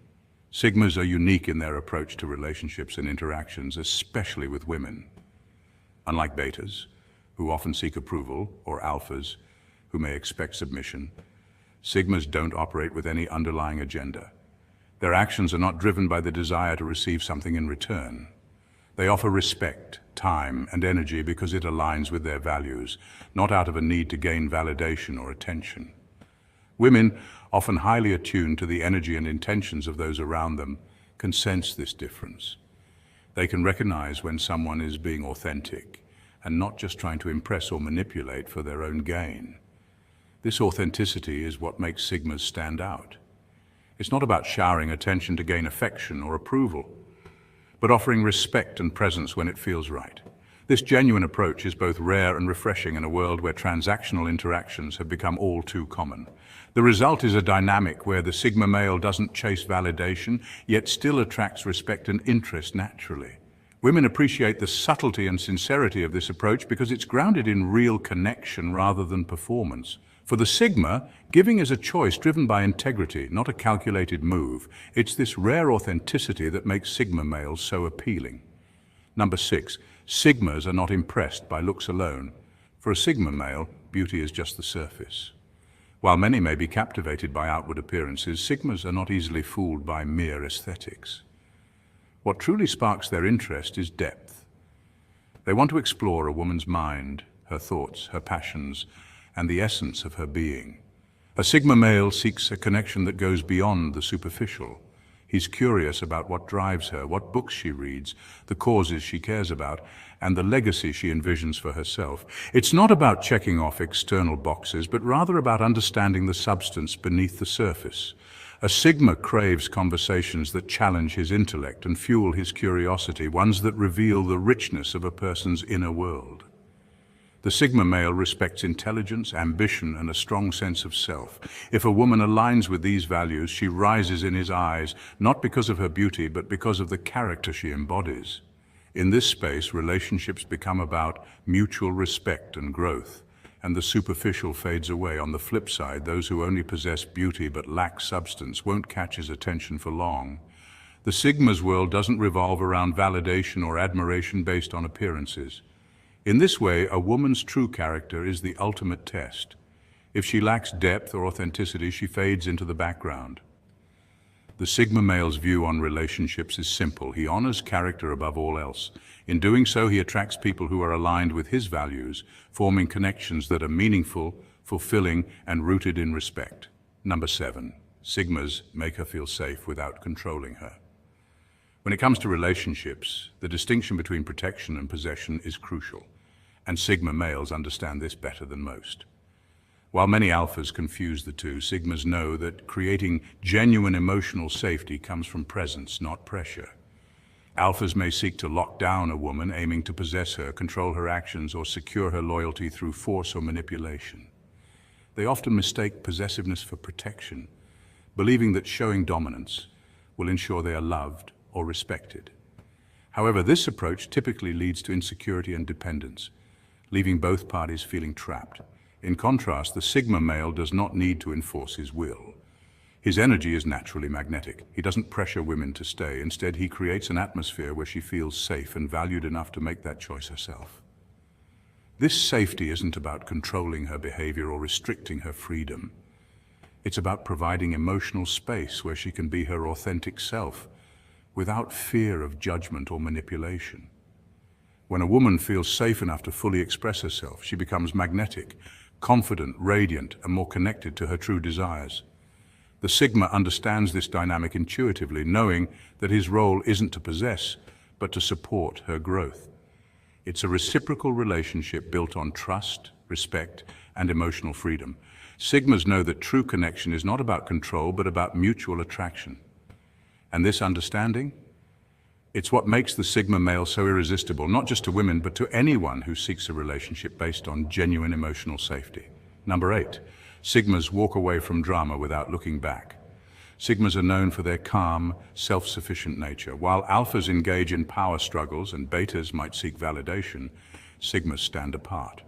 Sigmas are unique in their approach to relationships and interactions, especially with women. Unlike betas, who often seek approval, or alphas, who may expect submission, Sigmas don't operate with any underlying agenda. Their actions are not driven by the desire to receive something in return. They offer respect, time, and energy because it aligns with their values, not out of a need to gain validation or attention. Women, often highly attuned to the energy and intentions of those around them, can sense this difference. They can recognize when someone is being authentic and not just trying to impress or manipulate for their own gain. This authenticity is what makes Sigmas stand out. It's not about showering attention to gain affection or approval, but offering respect and presence when it feels right. This genuine approach is both rare and refreshing in a world where transactional interactions have become all too common. The result is a dynamic where the Sigma male doesn't chase validation, yet still attracts respect and interest naturally. Women appreciate the subtlety and sincerity of this approach because it's grounded in real connection rather than performance. For the Sigma, giving is a choice driven by integrity, not a calculated move. It's this rare authenticity that makes Sigma males so appealing. Number 6, Sigmas are not impressed by looks alone. For a Sigma male, beauty is just the surface. While many may be captivated by outward appearances, Sigmas are not easily fooled by mere aesthetics. What truly sparks their interest is depth. They want to explore a woman's mind, her thoughts, her passions, and the essence of her being. A Sigma male seeks a connection that goes beyond the superficial. He's curious about what drives her, what books she reads, the causes she cares about, and the legacy she envisions for herself. It's not about checking off external boxes, but rather about understanding the substance beneath the surface. A Sigma craves conversations that challenge his intellect and fuel his curiosity, ones that reveal the richness of a person's inner world. The Sigma male respects intelligence, ambition, and a strong sense of self. If a woman aligns with these values, she rises in his eyes, not because of her beauty, but because of the character she embodies. In this space, relationships become about mutual respect and growth, and the superficial fades away. On the flip side, those who only possess beauty but lack substance won't catch his attention for long. The Sigma's world doesn't revolve around validation or admiration based on appearances. In this way, a woman's true character is the ultimate test. If she lacks depth or authenticity, she fades into the background. The Sigma male's view on relationships is simple. He honors character above all else. In doing so, he attracts people who are aligned with his values, forming connections that are meaningful, fulfilling, and rooted in respect. Number 7, Sigmas make her feel safe without controlling her. When it comes to relationships, the distinction between protection and possession is crucial, and Sigma males understand this better than most. While many alphas confuse the two, Sigmas know that creating genuine emotional safety comes from presence, not pressure. Alphas may seek to lock down a woman, aiming to possess her, control her actions, or secure her loyalty through force or manipulation. They often mistake possessiveness for protection, believing that showing dominance will ensure they are loved or respected. However, this approach typically leads to insecurity and dependence, leaving both parties feeling trapped. In contrast, the Sigma male does not need to enforce his will. His energy is naturally magnetic. He doesn't pressure women to stay. Instead, he creates an atmosphere where she feels safe and valued enough to make that choice herself. This safety isn't about controlling her behavior or restricting her freedom. It's about providing emotional space where she can be her authentic self, without fear of judgment or manipulation. When a woman feels safe enough to fully express herself, she becomes magnetic, confident, radiant, and more connected to her true desires. The Sigma understands this dynamic intuitively, knowing that his role isn't to possess, but to support her growth. It's a reciprocal relationship built on trust, respect, and emotional freedom. Sigmas know that true connection is not about control, but about mutual attraction. And this understanding, it's what makes the Sigma male so irresistible, not just to women, but to anyone who seeks a relationship based on genuine emotional safety. Number 8, Sigmas walk away from drama without looking back. Sigmas are known for their calm, self-sufficient nature. While alphas engage in power struggles and betas might seek validation, Sigmas stand apart.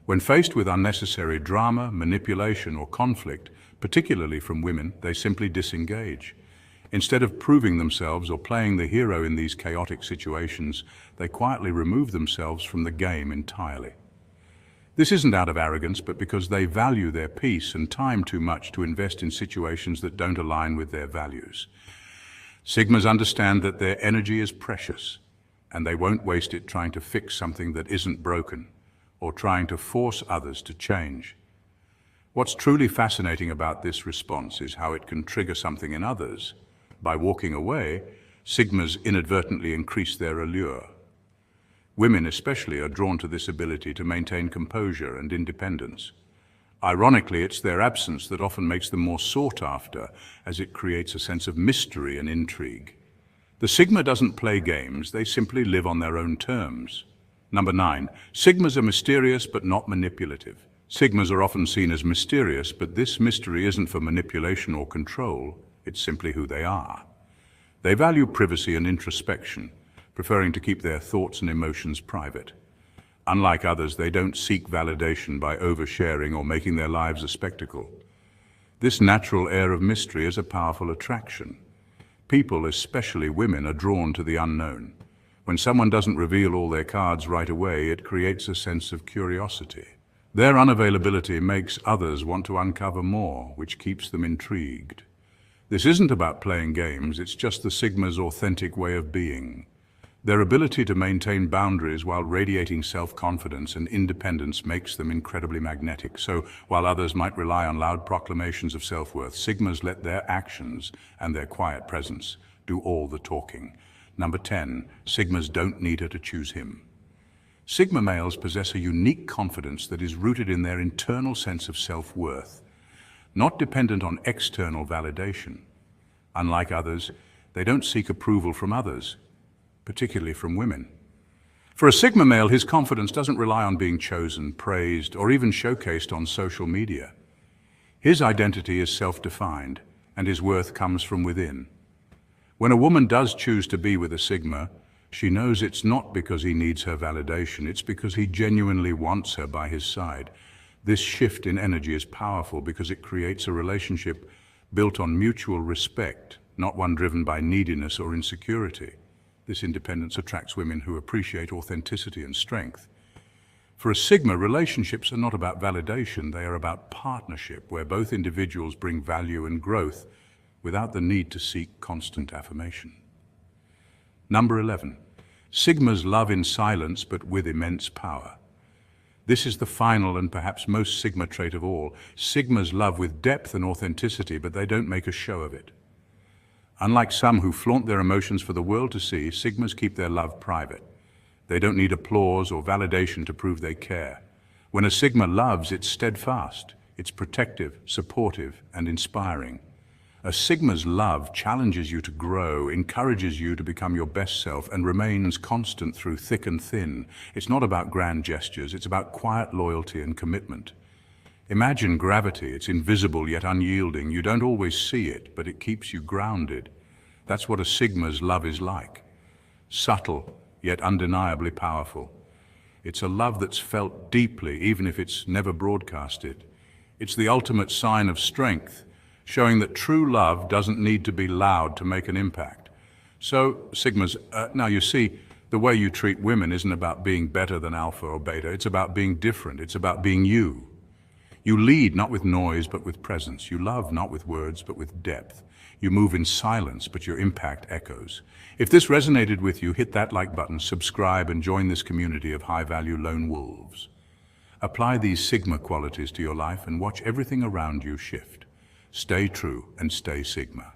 When faced with unnecessary drama, manipulation, or conflict, particularly from women, they simply disengage. Instead of proving themselves or playing the hero in these chaotic situations, they quietly remove themselves from the game entirely. This isn't out of arrogance, but because they value their peace and time too much to invest in situations that don't align with their values. Sigmas understand that their energy is precious, and they won't waste it trying to fix something that isn't broken, or trying to force others to change. What's truly fascinating about this response is how it can trigger something in others. By walking away, Sigmas inadvertently increase their allure. Women especially are drawn to this ability to maintain composure and independence. Ironically, it's their absence that often makes them more sought after, as it creates a sense of mystery and intrigue. The Sigma doesn't play games, they simply live on their own terms. Number 9. Sigmas are mysterious but not manipulative. Sigmas are often seen as mysterious, but this mystery isn't for manipulation or control, it's simply who they are. They value privacy and introspection, preferring to keep their thoughts and emotions private. Unlike others, they don't seek validation by oversharing or making their lives a spectacle. This natural air of mystery is a powerful attraction. People, especially women, are drawn to the unknown. When someone doesn't reveal all their cards right away, it creates a sense of curiosity. Their unavailability makes others want to uncover more, which keeps them intrigued. This isn't about playing games, it's just the Sigma's authentic way of being. Their ability to maintain boundaries while radiating self-confidence and independence makes them incredibly magnetic. So, while others might rely on loud proclamations of self-worth, Sigmas let their actions and their quiet presence do all the talking. Number 10. Sigmas don't need her to choose him. Sigma males possess a unique confidence that is rooted in their internal sense of self-worth, not dependent on external validation. Unlike others, they don't seek approval from others, particularly from women. For a Sigma male, his confidence doesn't rely on being chosen, praised, or even showcased on social media. His identity is self-defined, and his worth comes from within. When a woman does choose to be with a Sigma, she knows it's not because he needs her validation, it's because he genuinely wants her by his side. This shift in energy is powerful because it creates a relationship built on mutual respect, not one driven by neediness or insecurity. This independence attracts women who appreciate authenticity and strength. For a Sigma, relationships are not about validation, they are about partnership, where both individuals bring value and growth without the need to seek constant affirmation. Number 11. Sigmas love in silence but with immense power. This is the final and perhaps most Sigma trait of all. Sigmas love with depth and authenticity, but they don't make a show of it. Unlike some who flaunt their emotions for the world to see, Sigmas keep their love private. They don't need applause or validation to prove they care. When a Sigma loves, it's steadfast, it's protective, supportive, and inspiring. A Sigma's love challenges you to grow, encourages you to become your best self, and remains constant through thick and thin. It's not about grand gestures, it's about quiet loyalty and commitment. Imagine gravity. It's invisible yet unyielding. You don't always see it, but it keeps you grounded. That's what a Sigma's love is like. Subtle, yet undeniably powerful. It's a love that's felt deeply, even if it's never broadcasted. It's the ultimate sign of strength, showing that true love doesn't need to be loud to make an impact. So, Sigmas, now you see, the way you treat women isn't about being better than alpha or beta. It's about being different. It's about being you. You lead not with noise, but with presence. You love not with words, but with depth. You move in silence, but your impact echoes. If this resonated with you, hit that like button, subscribe, and join this community of high-value lone wolves. Apply these Sigma qualities to your life and watch everything around you shift. Stay true and stay Sigma.